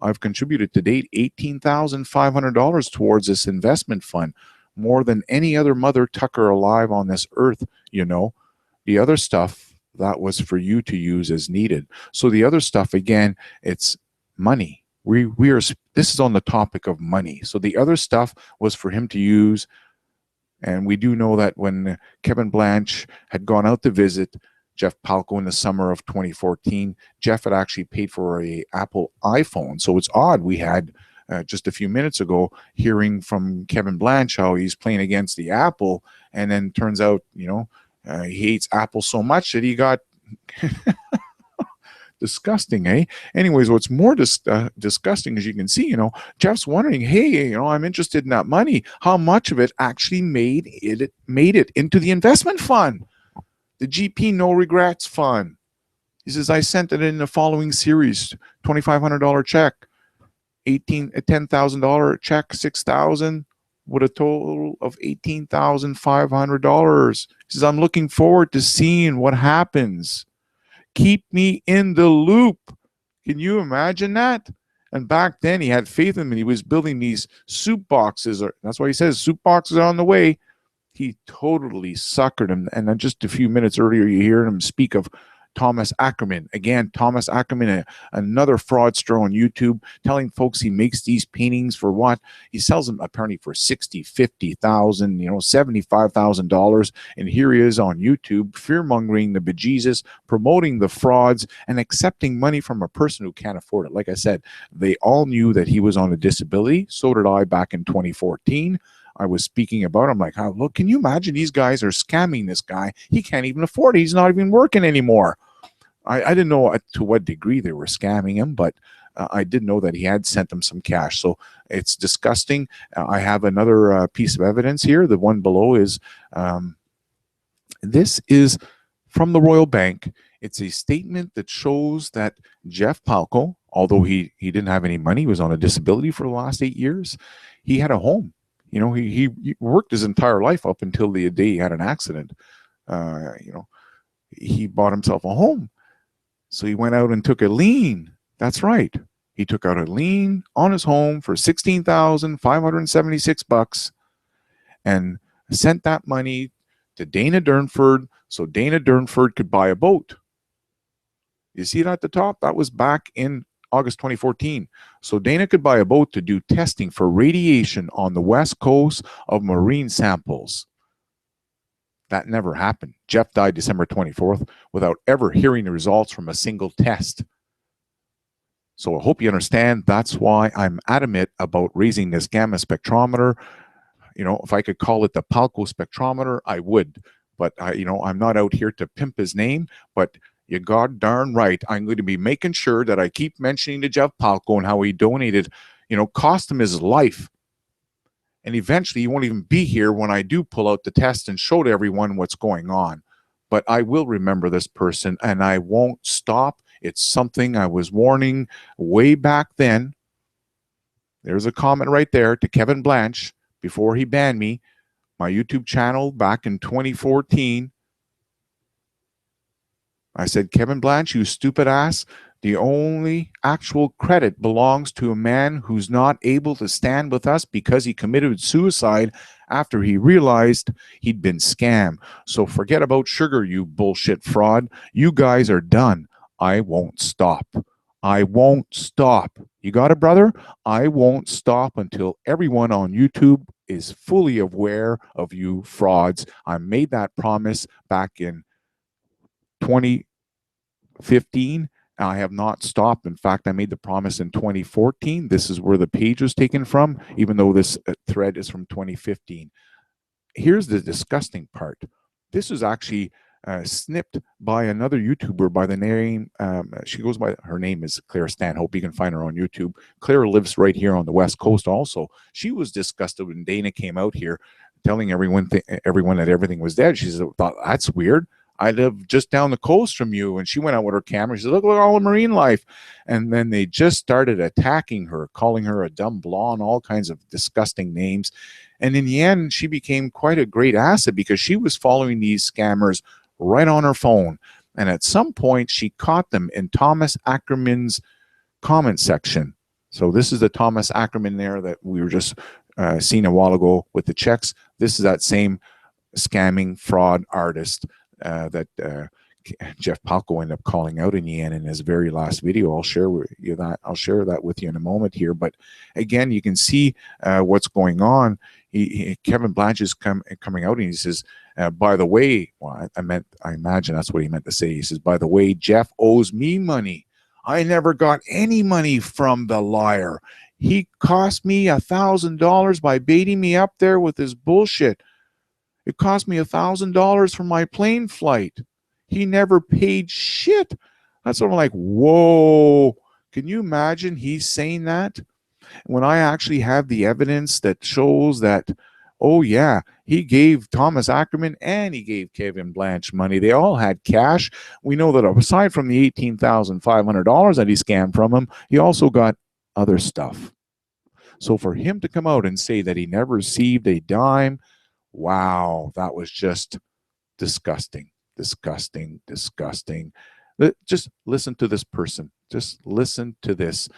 I've contributed to date $18,500 towards this investment fund, more than any other mother tucker alive on this earth. The other stuff, that was for you to use as needed. So the other stuff, again, it's money. This is on the topic of money. So the other stuff was for him to use. And we do know that when Kevin Blanch had gone out to visit Jeff Palco in the summer of 2014, Jeff had actually paid for a Apple iPhone. So it's odd. We had just a few minutes ago hearing from Kevin Blanch how he's playing against the Apple, and then turns out, he hates Apple so much that he got disgusting, eh? Anyways, what's more disgusting, as you can see, Jeff's wondering, hey, I'm interested in that money. How much of it actually made it into the investment fund, the GP No Regrets fund? He says, I sent it in the following series: $2,500 check, $10,000 check, $6,000, with a total of $18,500. He says, I'm looking forward to seeing what happens. Keep me in the loop. Can you imagine that? And back then he had faith in me. He was building these soup boxes. That's why he says soup boxes are on the way. He totally suckered him. And then just a few minutes earlier, you hear him speak of, Thomas Ackerman. Again, Thomas Ackerman, another fraudster on YouTube, telling folks he makes these paintings for what? He sells them apparently for $60,000, $50,000, $75,000. And here he is on YouTube, fear-mongering the bejesus, promoting the frauds, and accepting money from a person who can't afford it. Like I said, they all knew that he was on a disability. So did I back in 2014. I was speaking about. I'm like, oh, look, can you imagine these guys are scamming this guy? He can't even afford it. He's not even working anymore. I didn't know to what degree they were scamming him, but I did know that he had sent them some cash. So it's disgusting. I have another piece of evidence here. The one below is, this is from the Royal Bank. It's a statement that shows that Jeff Palco, although he didn't have any money, he was on a disability for the last 8 years, he had a home. He worked his entire life up until the day he had an accident. He bought himself a home. So he went out and took a lien. That's right. He took out a lien on his home for $16,576 and sent that money to Dana Durnford so Dana Durnford could buy a boat. You see it at the top? That was back in August 2014. So Dana could buy a boat to do testing for radiation on the west coast of marine samples. That never happened. Jeff died December 24th without ever hearing the results from a single test. So I hope you understand that's why I'm adamant about raising this gamma spectrometer. If I could call it the Palco spectrometer, I would. But I'm not out here to pimp his name, but you god darn right, I'm going to be making sure that I keep mentioning to Jeff Palco and how he donated, cost him his life. And eventually he won't even be here when I do pull out the test and show to everyone what's going on. But I will remember this person and I won't stop. It's something I was warning way back then. There's a comment right there to Kevin Blanch before he banned me. My YouTube channel back in 2014. I said, Kevin Blanch, you stupid ass. The only actual credit belongs to a man who's not able to stand with us because he committed suicide after he realized he'd been scammed. So forget about sugar, you bullshit fraud. You guys are done. I won't stop. I won't stop. You got it, brother? I won't stop until everyone on YouTube is fully aware of you frauds. I made that promise back in 2015. I have not stopped. In fact, I made the promise in 2014. This is where the page was taken from, even though this thread is from 2015. Here's the disgusting part. This was actually snipped by another YouTuber by the name, her name is Claire Stanhope. You can find her on YouTube. Claire lives right here on the West Coast also. She was disgusted when Dana came out here telling everyone that everything was dead. She thought, that's weird. I live just down the coast from you. And she went out with her camera. She said, look at all the marine life. And then they just started attacking her, calling her a dumb blonde, all kinds of disgusting names. And in the end, she became quite a great asset because she was following these scammers right on her phone. And at some point, she caught them in Thomas Ackerman's comment section. So this is the Thomas Ackerman there that we were just seeing a while ago with the checks. This is that same scamming fraud artist that Jeff Palco ended up calling out in the end in his very last video. I'll share with you that. I'll share that with you in a moment here. But again, you can see what's going on. Kevin Blanch is coming out and he says, by the way, well, I imagine that's what he meant to say. He says, by the way, Jeff owes me money. I never got any money from the liar. He cost me $1,000 by baiting me up there with his bullshit. It cost me $1,000 for my plane flight. He never paid shit. That's what I'm like, whoa. Can you imagine he's saying that? When I actually have the evidence that shows that, oh yeah, he gave Thomas Ackerman and he gave Kevin Blanch money. They all had cash. We know that aside from the $18,500 that he scammed from him, he also got other stuff. So for him to come out and say that he never received a dime, wow, that was just disgusting, disgusting, disgusting. Just listen to this person. Just listen to this.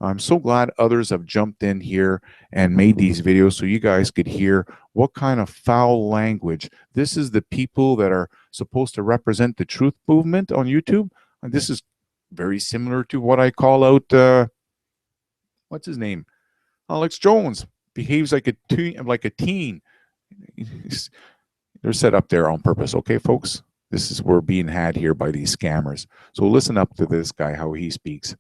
I'm so glad others have jumped in here and made these videos so you guys could hear what kind of foul language. This is the people that are supposed to represent the truth movement on YouTube. And this is very similar to what I call out, what's his name? Alex Jones. Behaves like a teen. They're set up there on purpose, okay, folks? This is we're being had here by these scammers. So listen up to this guy, how he speaks.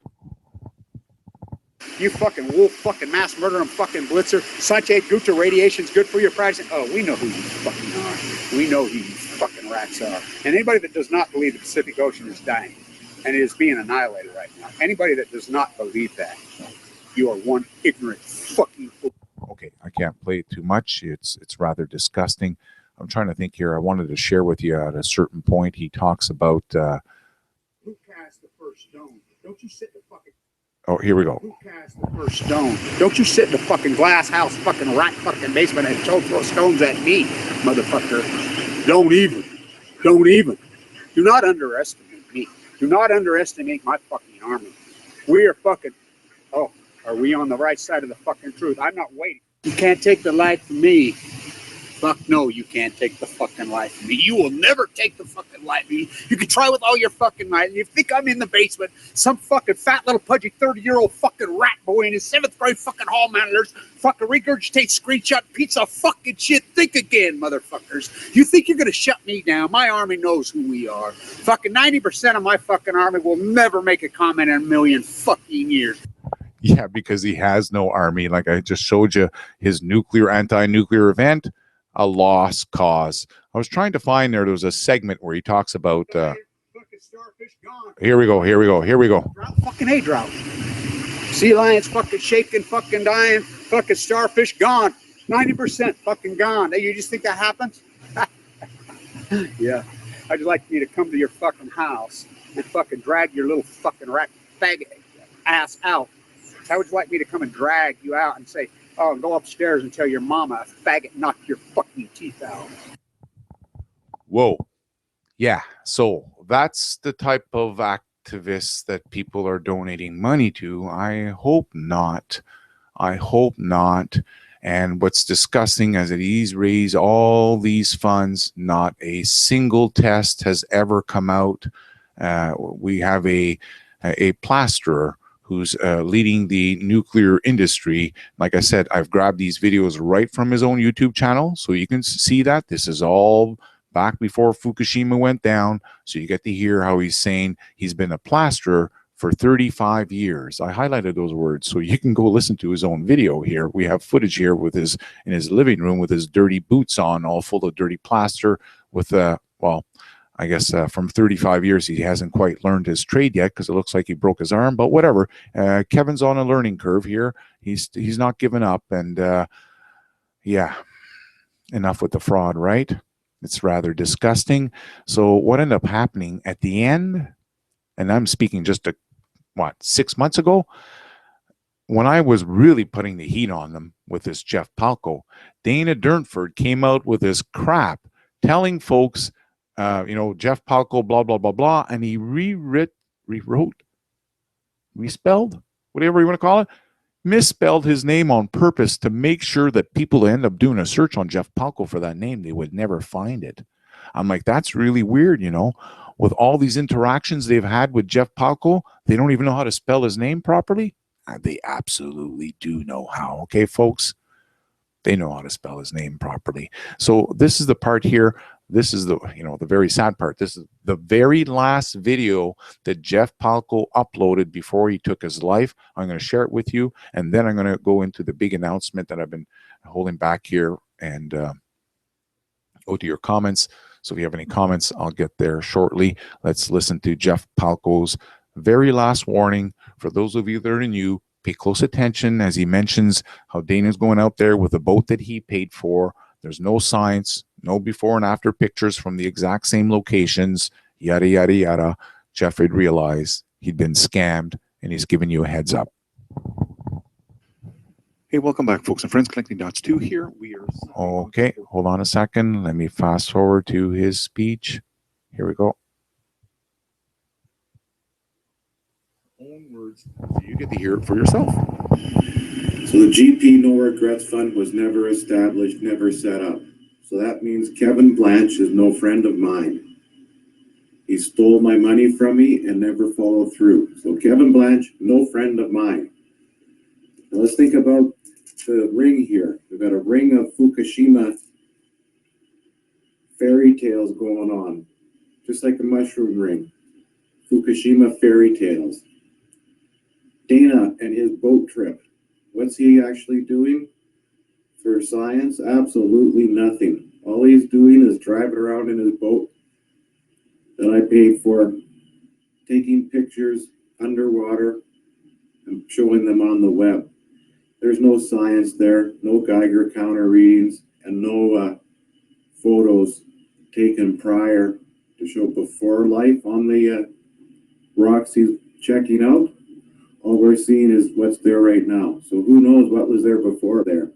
You fucking wolf, fucking mass murderer, fucking blitzer. Sanche Gupta radiation's good for your practice. Oh, we know who you fucking are. We know who you fucking rats are. And anybody that does not believe the Pacific Ocean is dying and it is being annihilated right now, anybody that does not believe that, you are one ignorant fucking fool. Okay, I can't play it too much. It's rather disgusting. I'm trying to think here. I wanted to share with you at a certain point. He talks about who cast the first stone? Don't you sit the fucking. Oh, here we go. Who cast the first stone? Don't you sit in the fucking glass house, fucking rat fucking basement and throw stones at me, motherfucker. Don't even. Do not underestimate me. Do not underestimate my fucking army. We are fucking. Oh, are we on the right side of the fucking truth? I'm not waiting. You can't take the light from me. Fuck no, you can't take the fucking life from me. You will never take the fucking life from me. You can try with all your fucking might. You think I'm in the basement, some fucking fat little pudgy 30-year-old fucking rat boy in his 7th grade fucking hall managers fucking regurgitate screenshot piece of fucking shit. Think again, motherfuckers. You think you're gonna shut me down? My army knows who we are. Fucking 90% of my fucking army will never make a comment in a million fucking years. Yeah, because he has no army. Like I just showed you his anti-nuclear event. A lost cause. I was trying to find there was a segment where he talks about here we go. Drought, fucking a drought. Sea lions fucking shaking, fucking dying, fucking starfish gone. 90% fucking gone. Hey, you just think that happens? Yeah. I'd like you to come to your fucking house and fucking drag your little fucking rat faggot ass out. How would you like me to come and drag you out and say, oh, go upstairs and tell your mama a faggot knocked your fucking teeth out? Whoa. Yeah. So that's the type of activists that people are donating money to. I hope not. And what's disgusting is that he's raised all these funds. Not a single test has ever come out. We have a plasterer who's leading the nuclear industry. Like I said, I've grabbed these videos right from his own YouTube channel, so you can see that. This is all back before Fukushima went down, so you get to hear how he's saying he's been a plasterer for 35 years. I highlighted those words, so you can go listen to his own video here. We have footage here with in his living room with his dirty boots on, all full of dirty plaster with, well, I guess from 35 years, he hasn't quite learned his trade yet because it looks like he broke his arm, but whatever. Kevin's on a learning curve here. He's not giving up. And yeah, enough with the fraud, right? It's rather disgusting. So what ended up happening at the end, and I'm speaking just 6 months ago, when I was really putting the heat on them with this Jeff Palco, Dana Durnford came out with this crap telling folks, Jeff Palco, blah, blah, blah, blah. And he respelled, whatever you want to call it, misspelled his name on purpose to make sure that people end up doing a search on Jeff Palco for that name, they would never find it. I'm like, that's really weird, with all these interactions they've had with Jeff Palco, they don't even know how to spell his name properly. They absolutely do know how. Okay, folks, they know how to spell his name properly. So this is the part here. This is the very sad part. This is the very last video that Jeff Palco uploaded before he took his life. I'm going to share it with you, and then I'm going to go into the big announcement that I've been holding back here and go to your comments. So if you have any comments, I'll get there shortly. Let's listen to Jeff Palco's very last warning. For those of you that are new, pay close attention as he mentions how Dana's going out there with a boat that he paid for. There's no science, no before and after pictures from the exact same locations, yada, yada, yada. Jeff had realized he'd been scammed, and he's giving you a heads up. Hey, welcome back, folks and friends. Collecting Dots 2 here. We are... Okay, hold on a second. Let me fast forward to his speech. Here we go. Own words. words, so you get to hear it for yourself. So the GP No Regrets Fund was never established, never set up. So that means Kevin Blanch is no friend of mine. He stole my money from me and never followed through. So Kevin Blanch, no friend of mine. Now let's think about the ring here. We've got a ring of Fukushima fairy tales going on, just like a mushroom ring. Fukushima fairy tales. Dana and his boat trip. What's he actually doing for science? Absolutely nothing. All he's doing is driving around in his boat that I paid for, taking pictures underwater and showing them on the web. There's no science there, no Geiger counter readings, and no photos taken prior to show before life on the rocks he's checking out. All we're seeing is what's there right now. So who knows what was there before there.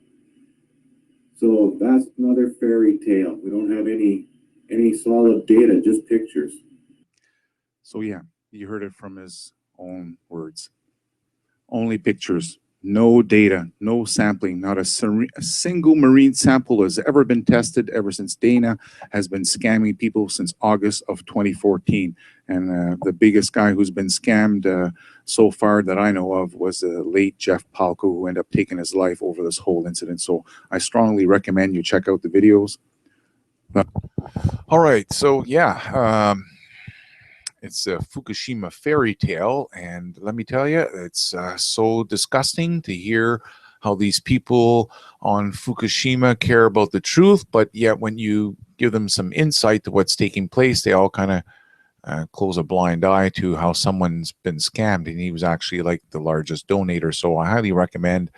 So that's another fairy tale. We don't have any solid data, just pictures. So yeah, you heard it from his own words. Only pictures, no data, no sampling. Not a single marine sample has ever been tested ever since Dana has been scamming people since August of 2014. And the biggest guy who's been scammed so far that I know of was the late Jeff Palco, who ended up taking his life over this whole incident. So I strongly recommend you check out the videos. All right, so yeah, it's a Fukushima fairy tale, and let me tell you, it's so disgusting to hear how these people on Fukushima care about the truth, but yet when you give them some insight to what's taking place, they all kind of close a blind eye to how someone's been scammed, and he was actually like the largest donator. So I highly recommend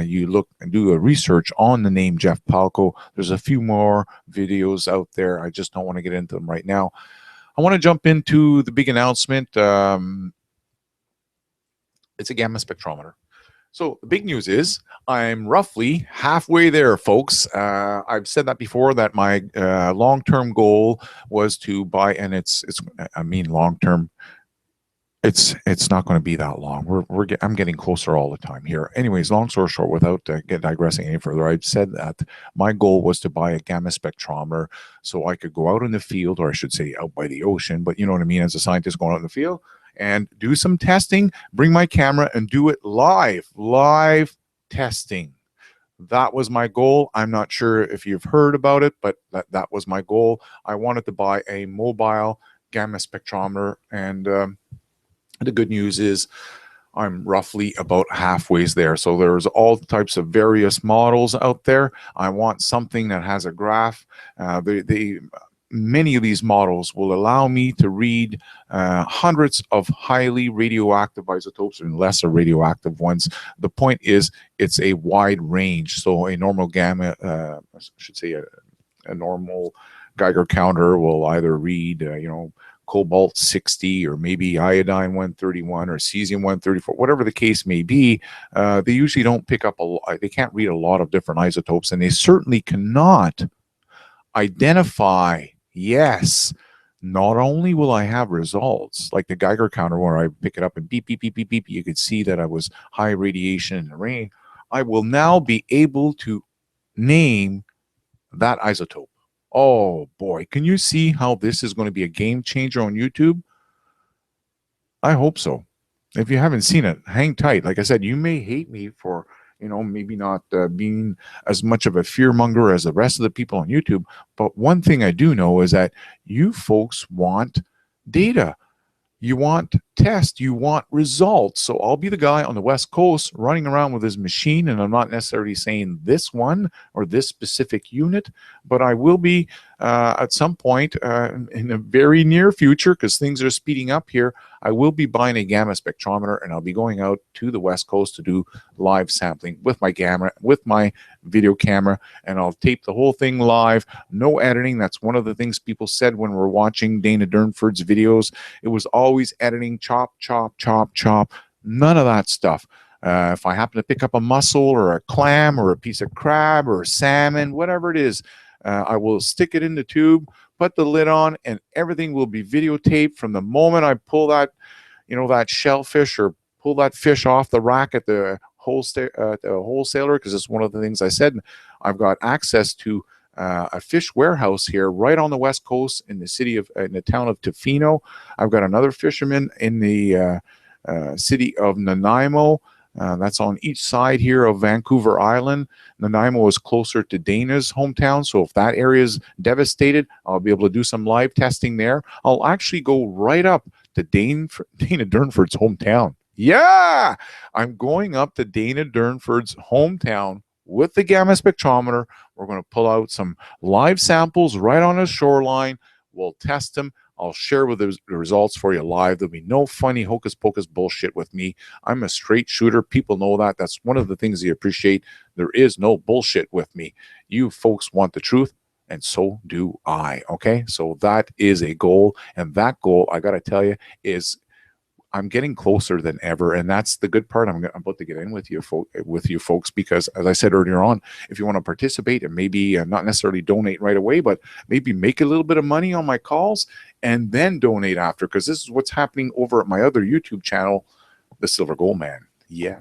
you look and do a research on the name Jeff Palco. There's a few more videos out there. I just don't want to get into them right now. I want to jump into the big announcement. It's a gamma spectrometer. So the big news is I'm roughly halfway there, folks. I've said that before, that my long-term goal was to buy, and I mean long-term, it's not going to be that long. I'm getting closer all the time here. Anyways, long story short, without digressing any further, I've said that my goal was to buy a gamma spectrometer so I could go out in the field, or I should say out by the ocean, but you know what I mean, as a scientist going out in the field, and do some testing, bring my camera and do it live testing. That was my goal. I'm not sure if you've heard about it, but that was my goal. I wanted to buy a mobile gamma spectrometer, and the good news is I'm roughly about halfway there. So there's all types of various models out there. I want something that has a graph. Many of these models will allow me to read hundreds of highly radioactive isotopes and lesser radioactive ones. The point is, it's a wide range. So a normal gamma, I should say a normal Geiger counter will either read, cobalt 60 or maybe iodine 131 or cesium 134, whatever the case may be. They usually don't pick up they can't read a lot of different isotopes, and they certainly cannot identify. Yes, not only will I have results like the Geiger counter where I pick it up and beep, beep, beep, beep, beep, you could see that I was high radiation in the rain, I will now be able to name that isotope. Oh boy, can you see how this is going to be a game changer on YouTube? I hope so. If you haven't seen it, hang tight. Like I said, you may hate me for maybe not being as much of a fearmonger as the rest of the people on YouTube. But one thing I do know is that you folks want data. You want tests. You want results. So I'll be the guy on the West Coast running around with his machine, and I'm not necessarily saying this one or this specific unit, but I will be at some point in the very near future, because things are speeding up here, I will be buying a gamma spectrometer, and I'll be going out to the West Coast to do live sampling with my camera, with my video camera, and I'll tape the whole thing live, no editing. That's one of the things people said when we're watching Dana Durnford's videos. It was always editing, chop, chop, chop, chop, none of that stuff. If I happen to pick up a mussel or a clam or a piece of crab or salmon, whatever it is, I will stick it in the tube, put the lid on, and everything will be videotaped from the moment I pull that, that shellfish or pull that fish off the rack at the wholesaler, because it's one of the things I said. I've got access to a fish warehouse here right on the west coast in the town of Tofino. I've got another fisherman in the city of Nanaimo. That's on each side here of Vancouver Island. Nanaimo is closer to Dana's hometown, so if that area is devastated, I'll be able to do some live testing there. I'll actually go right up to Dana Durnford's hometown. Yeah! I'm going up to Dana Durnford's hometown with the gamma spectrometer. We're going to pull out some live samples right on the shoreline. We'll test them. I'll share with the results for you live. There'll be no funny hocus pocus bullshit with me. I'm a straight shooter. People know that. That's one of the things they appreciate. There is no bullshit with me. You folks want the truth, and so do I. Okay, so that is a goal, and that goal, I got to tell you, is I'm getting closer than ever, and that's the good part. I'm about to get in with you folks, because as I said earlier on, if you want to participate and maybe not necessarily donate right away, but maybe make a little bit of money on my calls and then donate after, because this is what's happening over at my other YouTube channel, The Silver Gold Man. Yeah.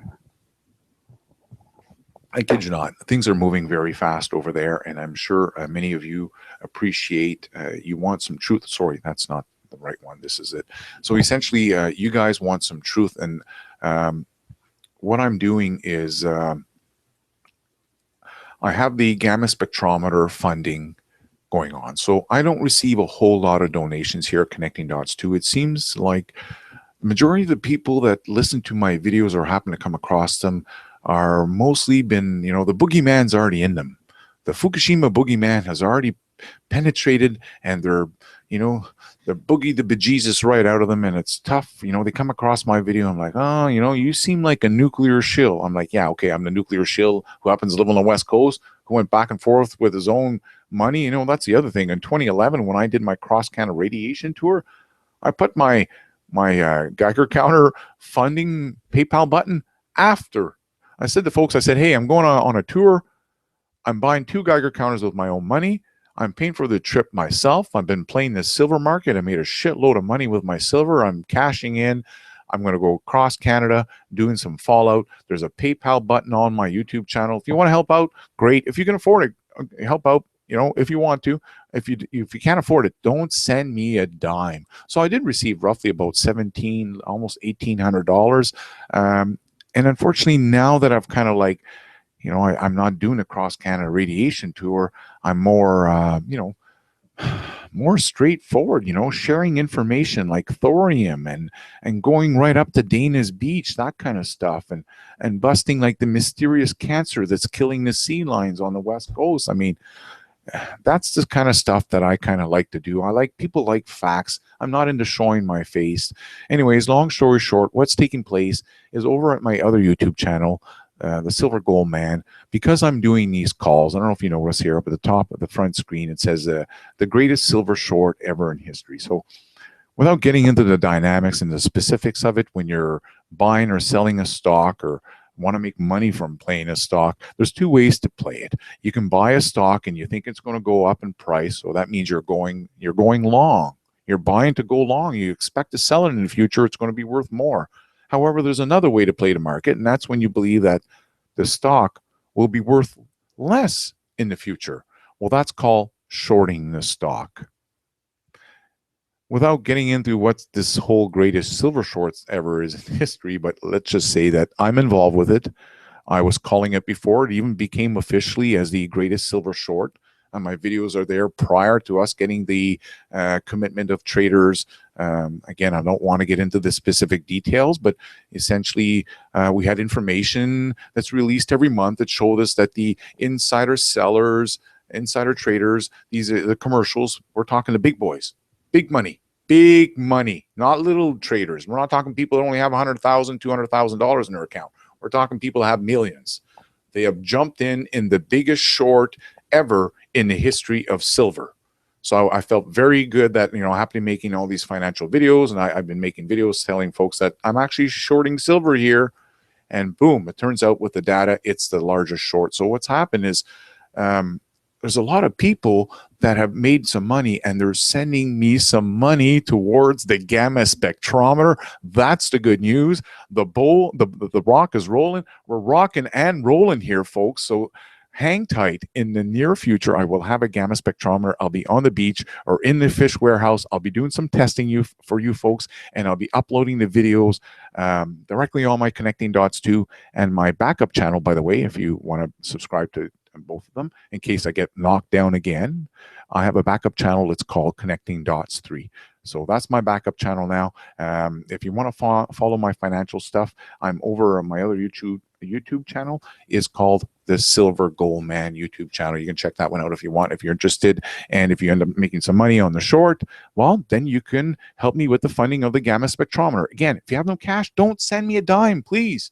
I kid you not, things are moving very fast over there, and I'm sure many of you appreciate, you want some truth. Sorry, that's not the right one. This is it. So essentially, you guys want some truth, and what I'm doing is I have the gamma spectrometer funding going on. So I don't receive a whole lot of donations here at Connecting Dots 2. It seems like the majority of the people that listen to my videos or happen to come across them are mostly been, you know, the boogeyman's already in them. The Fukushima boogeyman has already penetrated, and they're, you know, the boogie the bejesus right out of them, and it's tough. You know, they come across my video, I'm like, oh, you know, you seem like a nuclear shill. I'm like, yeah, okay, I'm the nuclear shill who happens to live on the West Coast, who went back and forth with his own money. You know, that's the other thing. In 2011, when I did my cross-Canada radiation tour, I put my Geiger counter funding PayPal button after. I said to folks, I said, hey, I'm going on a tour. I'm buying 2 Geiger counters with my own money. I'm paying for the trip myself. I've been playing the silver market. I made a shitload of money with my silver. I'm cashing in. I'm going to go across Canada doing some fallout. There's a PayPal button on my YouTube channel. If you want to help out, great. If you can afford it, help out, you know, if you want to. If you can't afford it, don't send me a dime. So I did receive roughly about $1,700, almost $1,800. And unfortunately, now that I've kind of like, you know, I'm not doing a cross-Canada radiation tour. I'm more, you know, more straightforward, you know, sharing information like thorium and going right up to Dana's Beach, that kind of stuff, and busting like the mysterious cancer that's killing the sea lions on the West Coast. I mean, that's the kind of stuff that I kind of like to do. People like facts. I'm not into showing my face. Anyways, long story short, what's taking place is over at my other YouTube channel, the Silver Gold Man, because I'm doing these calls. I don't know if you notice here up at the top of the front screen, it says the greatest silver short ever in history. So without getting into the dynamics and the specifics of it, when you're buying or selling a stock or want to make money from playing a stock, there's 2 ways to play it. You can buy a stock and you think it's going to go up in price, so that means you're going long. You're buying to go long. You expect to sell it in the future. It's going to be worth more. However, there's another way to play the market, and that's when you believe that the stock will be worth less in the future. Well, that's called shorting the stock. Without getting into what this whole greatest silver shorts ever is in history, but let's just say that I'm involved with it. I was calling it before it even became officially as the greatest silver short. And my videos are there prior to us getting the commitment of traders. Again, I don't want to get into the specific details, but essentially we had information that's released every month that showed us that the insider sellers, insider traders, these are the commercials, we're talking the big boys, big money, not little traders. We're not talking people that only have $100,000, $200,000 in their account. We're talking people that have millions. They have jumped in the biggest short ever in the history of silver. So I felt very good that, you know, I happen to be making all these financial videos, and I've been making videos telling folks that I'm actually shorting silver here, and boom, it turns out with the data, it's the largest short. So what's happened is there's a lot of people that have made some money, and they're sending me some money towards the gamma spectrometer. That's the good news. The rock is rolling. We're rocking and rolling here, folks. So hang tight. In the near future, I will have a gamma spectrometer. I'll be on the beach or in the fish warehouse. I'll be doing some testing for you folks, and I'll be uploading the videos directly on my Connecting Dots 2 and my backup channel, by the way, if you want to subscribe to both of them in case I get knocked down again. I have a backup channel. It's called Connecting Dots 3. So that's my backup channel now. If you want to follow my financial stuff, I'm over on my other YouTube channel is called the Silver Gold Man YouTube channel. You can check that one out if you want, if you're interested. And if you end up making some money on the short, well, then you can help me with the funding of the gamma spectrometer. Again, if you have no cash, don't send me a dime, please.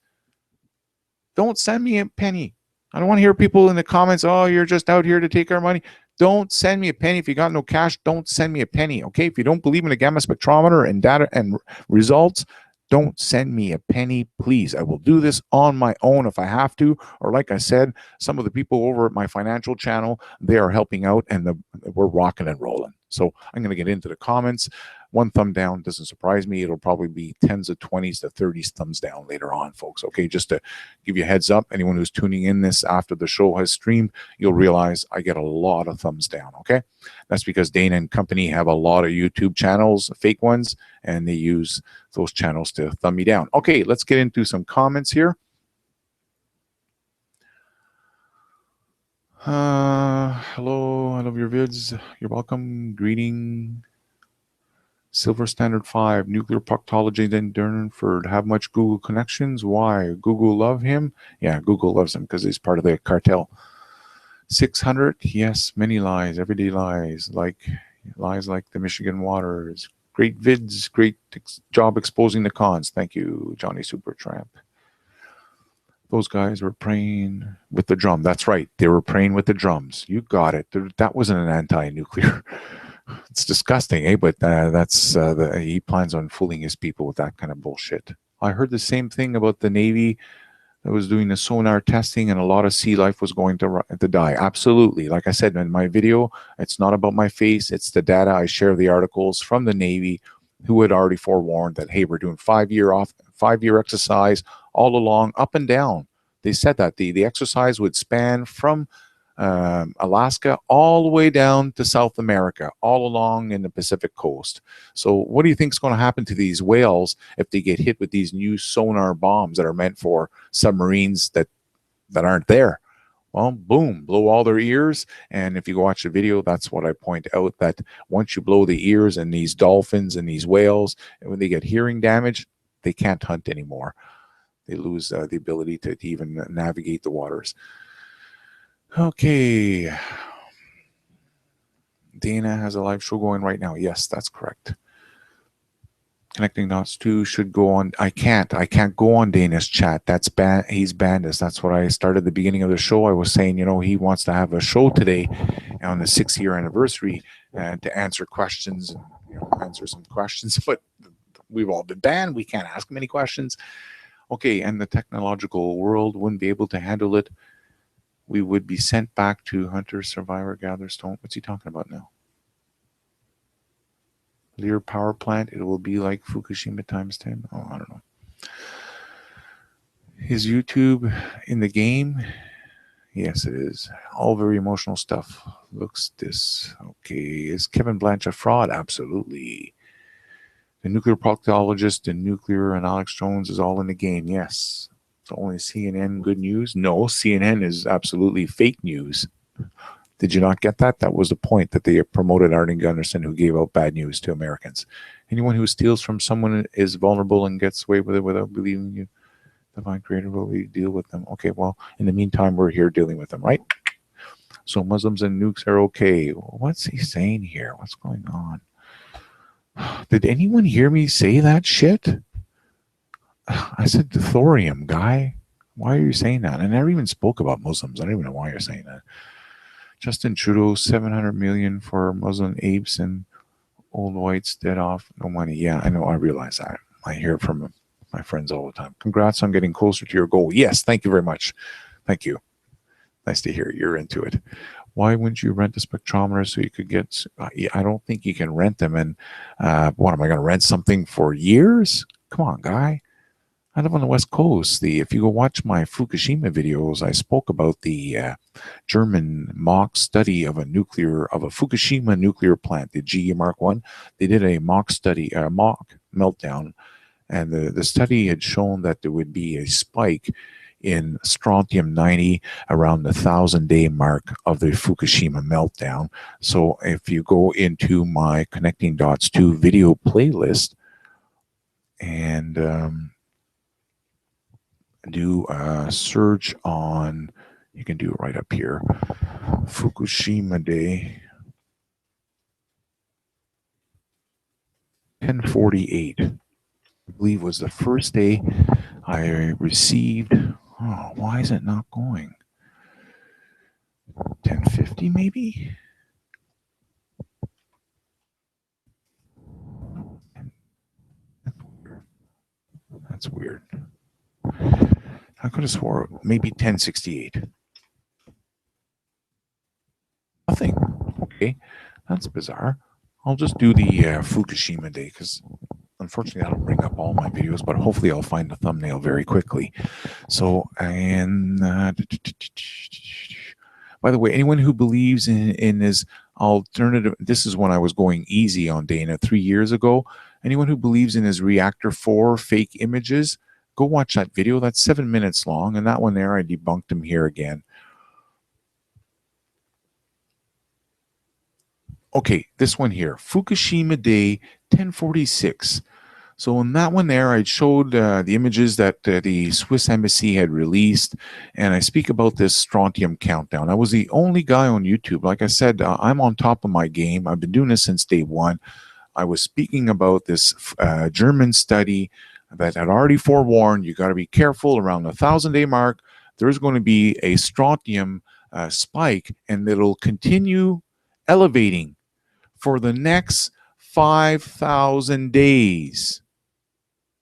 Don't send me a penny. I don't want to hear people in the comments, oh, you're just out here to take our money. Don't send me a penny. If you got no cash, don't send me a penny, okay? If you don't believe in a gamma spectrometer and data and results, don't send me a penny, please. I will do this on my own if I have to. Or like I said, some of the people over at my financial channel, they are helping out, and we're rocking and rolling. So I'm going to get into the comments. One thumb down doesn't surprise me. It'll probably be 10s to 20s to 30s thumbs down later on, folks. Okay, just to give you a heads up, anyone who's tuning in this after the show has streamed, you'll realize I get a lot of thumbs down, okay? That's because Dana and company have a lot of YouTube channels, fake ones, and they use those channels to thumb me down. Okay, let's get into some comments here. Hello, I love your vids. You're welcome. Greeting. Silver Standard 5, nuclear proctology, then Durnford. Have much Google connections? Why? Google love him? Yeah, Google loves him because he's part of the cartel. 600, yes, many lies, everyday lies like the Michigan waters. Great vids, great job exposing the cons. Thank you, Johnny Supertramp. Those guys were praying with the drum. That's right, they were praying with the drums. You got it. That wasn't an anti-nuclear. It's disgusting, eh? But he plans on fooling his people with that kind of bullshit. I heard the same thing about the Navy that was doing the sonar testing, and a lot of sea life was going to die. Absolutely. Like I said in my video, it's not about my face. It's the data. I share the articles from the Navy who had already forewarned that, hey, we're doing 5-year exercise all along, up and down. They said that the exercise would span from Alaska all the way down to South America, all along in the Pacific coast. So what do you think is going to happen to these whales if they get hit with these new sonar bombs that are meant for submarines that aren't there? Well, boom, blow all their ears. And if you watch the video, that's what I point out, that once you blow the ears and these dolphins and these whales, and when they get hearing damage, they can't hunt anymore. They lose the ability to even navigate the waters. Okay. Dana has a live show going right now. Yes, that's correct. Connecting Dots 2 should go on. I can't go on Dana's chat. That's he's banned us. That's what I started at the beginning of the show. I was saying, you know, he wants to have a show today on the 6-year anniversary and to answer questions and, you know, answer some questions. But we've all been banned. We can't ask him any questions. Okay, and the technological world wouldn't be able to handle it. We would be sent back to hunter, survivor, gather stone. What's he talking about now? Lear power plant. It will be like Fukushima times 10. Oh, I don't know. Is YouTube in the game? Yes, it is. All very emotional stuff. Looks this. Okay. Is Kevin Blanch a fraud? Absolutely. The nuclear proctologist and nuclear and Alex Jones is all in the game. Yes. So only CNN good news? No, CNN is absolutely fake news. Did you not get that? That was the point, that they promoted Arden Gunderson, who gave out bad news to Americans. Anyone who steals from someone is vulnerable and gets away with it without believing you. Divine Creator will deal with them. Okay, well, in the meantime, we're here dealing with them, right? So Muslims and nukes are okay. What's he saying here? What's going on? Did anyone hear me say that shit? I said the thorium, guy. Why are you saying that? I never even spoke about Muslims. I don't even know why you're saying that. Justin Trudeau, 700 million for Muslim apes and old whites dead off, no money. Yeah, I know. I realize that. I hear from my friends all the time. Congrats on getting closer to your goal. Yes, thank you very much. Thank you. Nice to hear you're into it. Why wouldn't you rent a spectrometer so you could get? I don't think you can rent them. And what am I going to rent something for years? Come on, guy. I live on the West Coast. If you go watch my Fukushima videos, I spoke about the German mock study of a Fukushima nuclear plant, the GE Mark One. They did a mock study, a mock meltdown, and the study had shown that there would be a spike in strontium-90 around the 1,000-day mark of the Fukushima meltdown. So if you go into my Connecting Dots 2 video playlist and do a search on, you can do it right up here, Fukushima Day 1048, I believe was the first day I received. Oh, why is it not going? 1050 maybe? That's weird. I could have swore maybe 1068. Nothing. Okay, that's bizarre. I'll just do the Fukushima Day because unfortunately that'll bring up all my videos, but hopefully I'll find the thumbnail very quickly. So, and by the way, anyone who believes in this alternative, this is when I was going easy on Dana 3 years ago. Anyone who believes in his reactor 4 fake images, go watch that video. That's 7 minutes long, and that one there, I debunked him here again. Okay, this one here, Fukushima Day 1046. So in that one there, I showed the images that the Swiss embassy had released, and I speak about this strontium countdown. I was the only guy on YouTube. Like I said, I'm on top of my game. I've been doing this since day one. I was speaking about this German study that had already forewarned, you got to be careful around the 1,000-day mark. There's going to be a strontium spike, and it'll continue elevating for the next 5,000 days.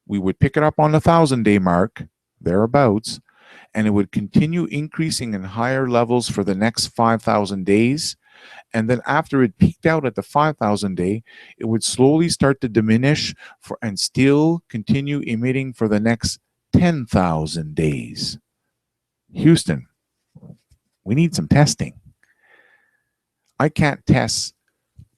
We would pick it up on the 1,000-day mark, thereabouts, and it would continue increasing in higher levels for the next 5,000 days. And then after it peaked out at the 5,000 day, it would slowly start to diminish and still continue emitting for the next 10,000 days. Houston, we need some testing. I can't test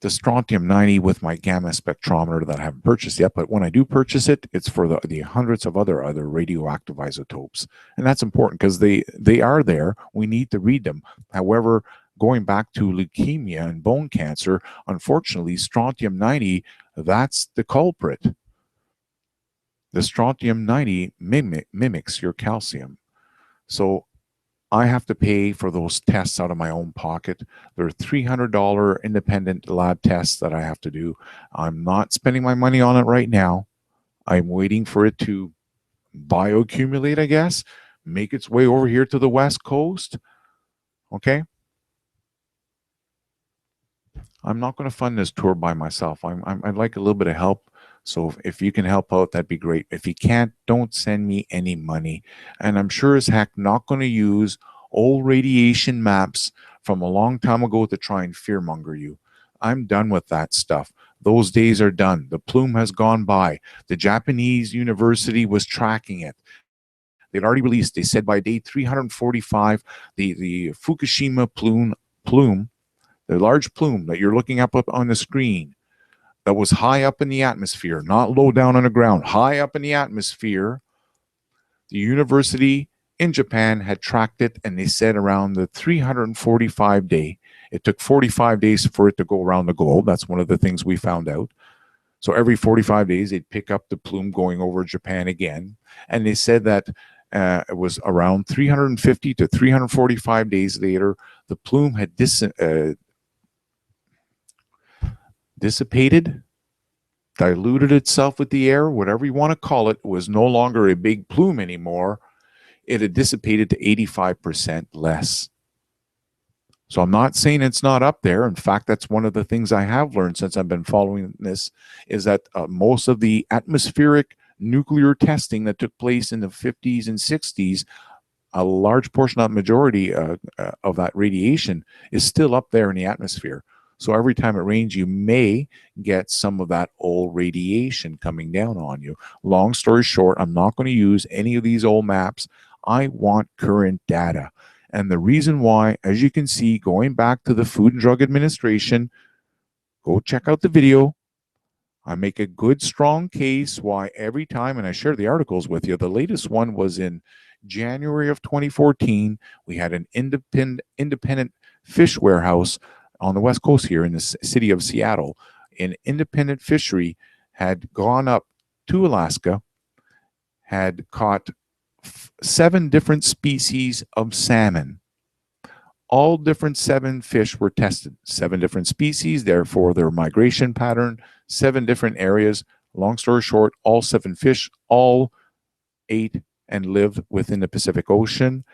the strontium-90 with my gamma spectrometer that I haven't purchased yet, but when I do purchase it, it's for the hundreds of other radioactive isotopes. And that's important because they are there. We need to read them. However, going back to leukemia and bone cancer, unfortunately, strontium-90, that's the culprit. The strontium-90 mimics your calcium. So I have to pay for those tests out of my own pocket. They're $300 independent lab tests that I have to do. I'm not spending my money on it right now. I'm waiting for it to bioaccumulate, I guess, make its way over here to the West Coast. Okay? I'm not going to fund this tour by myself. I'd like a little bit of help. So if you can help out, that'd be great. If you can't, don't send me any money. And I'm sure as heck not going to use old radiation maps from a long time ago to try and fearmonger you. I'm done with that stuff. Those days are done. The plume has gone by. The Japanese university was tracking it. They'd already released, they said by day 345, the Fukushima plume, the large plume that you're looking up on the screen, that was high up in the atmosphere, not low down on the ground, high up in the atmosphere. The university in Japan had tracked it, and they said around the 345 day. It took 45 days for it to go around the globe. That's one of the things we found out. So every 45 days, they'd pick up the plume going over Japan again. And they said that it was around 350 to 345 days later, the plume had dissipated, diluted itself with the air, whatever you want to call it. It was no longer a big plume anymore. It had dissipated to 85% less. So I'm not saying it's not up there. In fact, that's one of the things I have learned since I've been following this, is that most of the atmospheric nuclear testing that took place in the 50s and 60s, a large portion, of the majority of that radiation is still up there in the atmosphere. So every time it rains, you may get some of that old radiation coming down on you. Long story short, I'm not going to use any of these old maps. I want current data. And the reason why, as you can see, going back to the Food and Drug Administration, go check out the video. I make a good, strong case why every time, and I share the articles with you. The latest one was in January of 2014. We had an independent fish warehouse on the West Coast here in the city of Seattle. An independent fishery had gone up to Alaska, had caught 7 different species of salmon. All different 7 fish were tested. 7 different species, therefore their migration pattern, 7 different areas. Long story short, all 7 fish all ate and live within the Pacific Ocean.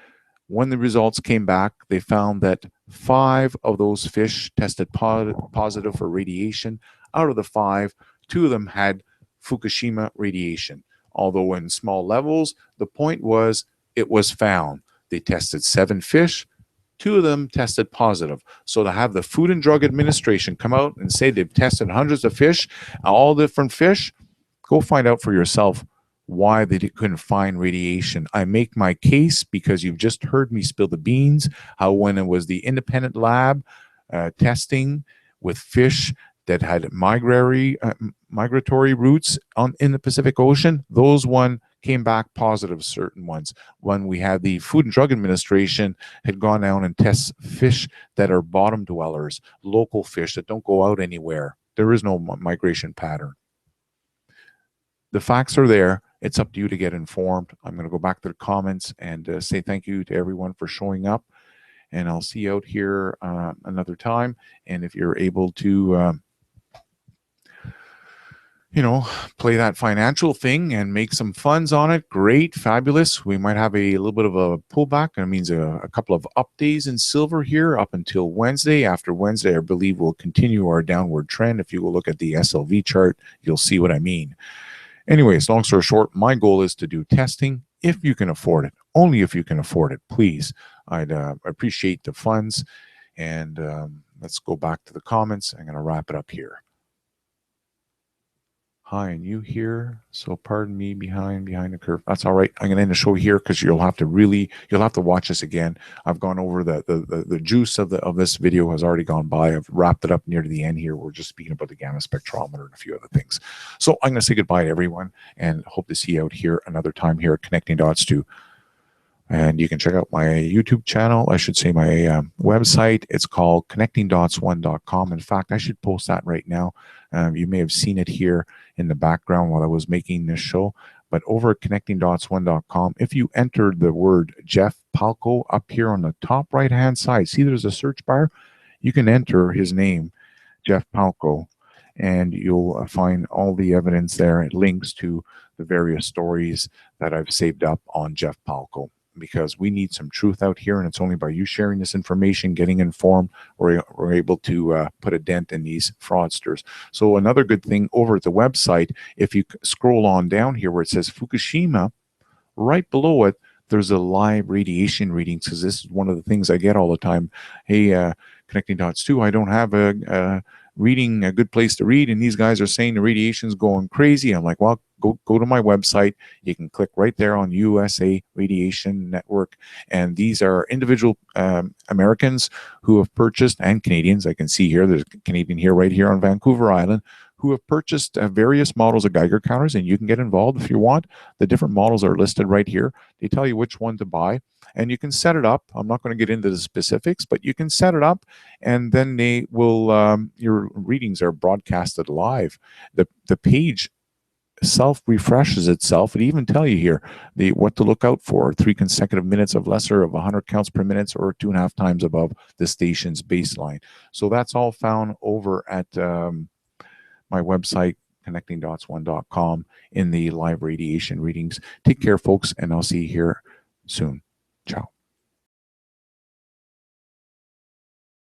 When the results came back, they found that 5 of those fish tested positive for radiation. Out of the 5, 2 of them had Fukushima radiation. Although in small levels, the point was it was found. They tested 7 fish. 2 of them tested positive. So to have the Food and Drug Administration come out and say they've tested hundreds of fish, all different fish, go find out for yourself why they couldn't find radiation. I make my case because you've just heard me spill the beans, how when it was the independent lab testing with fish that had migratory routes in the Pacific Ocean, those one came back positive, certain ones. When we had the Food and Drug Administration had gone down and test fish that are bottom dwellers, local fish that don't go out anywhere. There is no migration pattern. The facts are there. It's up to you to get informed. I'm going to go back to the comments and say thank you to everyone for showing up. And I'll see you out here another time. And if you're able to play that financial thing and make some funds on it, great, fabulous. We might have a little bit of a pullback. That means a couple of up days in silver here up until Wednesday. After Wednesday, I believe we'll continue our downward trend. If you will look at the SLV chart, you'll see what I mean. Anyways, long story short, my goal is to do testing if you can afford it. Only if you can afford it, please. I'd appreciate the funds. And let's go back to the comments. I'm going to wrap it up here. Hi, and you here? So pardon me, behind the curve. That's all right. I'm going to end the show here because you'll have to watch this again. I've gone over the juice of this video has already gone by. I've wrapped it up near to the end here. We're just speaking about the gamma spectrometer and a few other things. So I'm going to say goodbye to everyone and hope to see you out here another time here at Connecting Dots 2. And you can check out my YouTube channel. I should say my website. It's called connectingdots1.com. In fact, I should post that right now. You may have seen it here in the background while I was making this show. But over at connectingdots1.com, if you enter the word Jeff Palco up here on the top right-hand side, see there's a search bar? You can enter his name, Jeff Palco, and you'll find all the evidence there and links to the various stories that I've saved up on Jeff Palco. Because we need some truth out here, and it's only by you sharing this information, getting informed, we're able to put a dent in these fraudsters. So another good thing over at the website, if you scroll on down here where it says Fukushima, right below it, there's a live radiation readings, because this is one of the things I get all the time. Hey, Connecting Dots 2, I don't have a reading, a good place to read, and these guys are saying the radiation's going crazy. I'm like, well, go to my website. You can click right there on USA Radiation Network, and these are individual Americans who have purchased, and Canadians. I can see here there's a Canadian here right here on Vancouver Island who have purchased various models of Geiger counters, and you can get involved if you want. The different models are listed right here. They tell you which one to buy, and you can set it up. I'm not going to get into the specifics, but you can set it up, and then they will your readings are broadcasted live. The page self-refreshes itself. It even tell you here what to look out for: 3 consecutive minutes of lesser of 100 counts per minute, or 2.5 times above the station's baseline. So that's all found over at my website, connectingdots1.com, in the live radiation readings. Take care, folks, and I'll see you here soon. Ciao.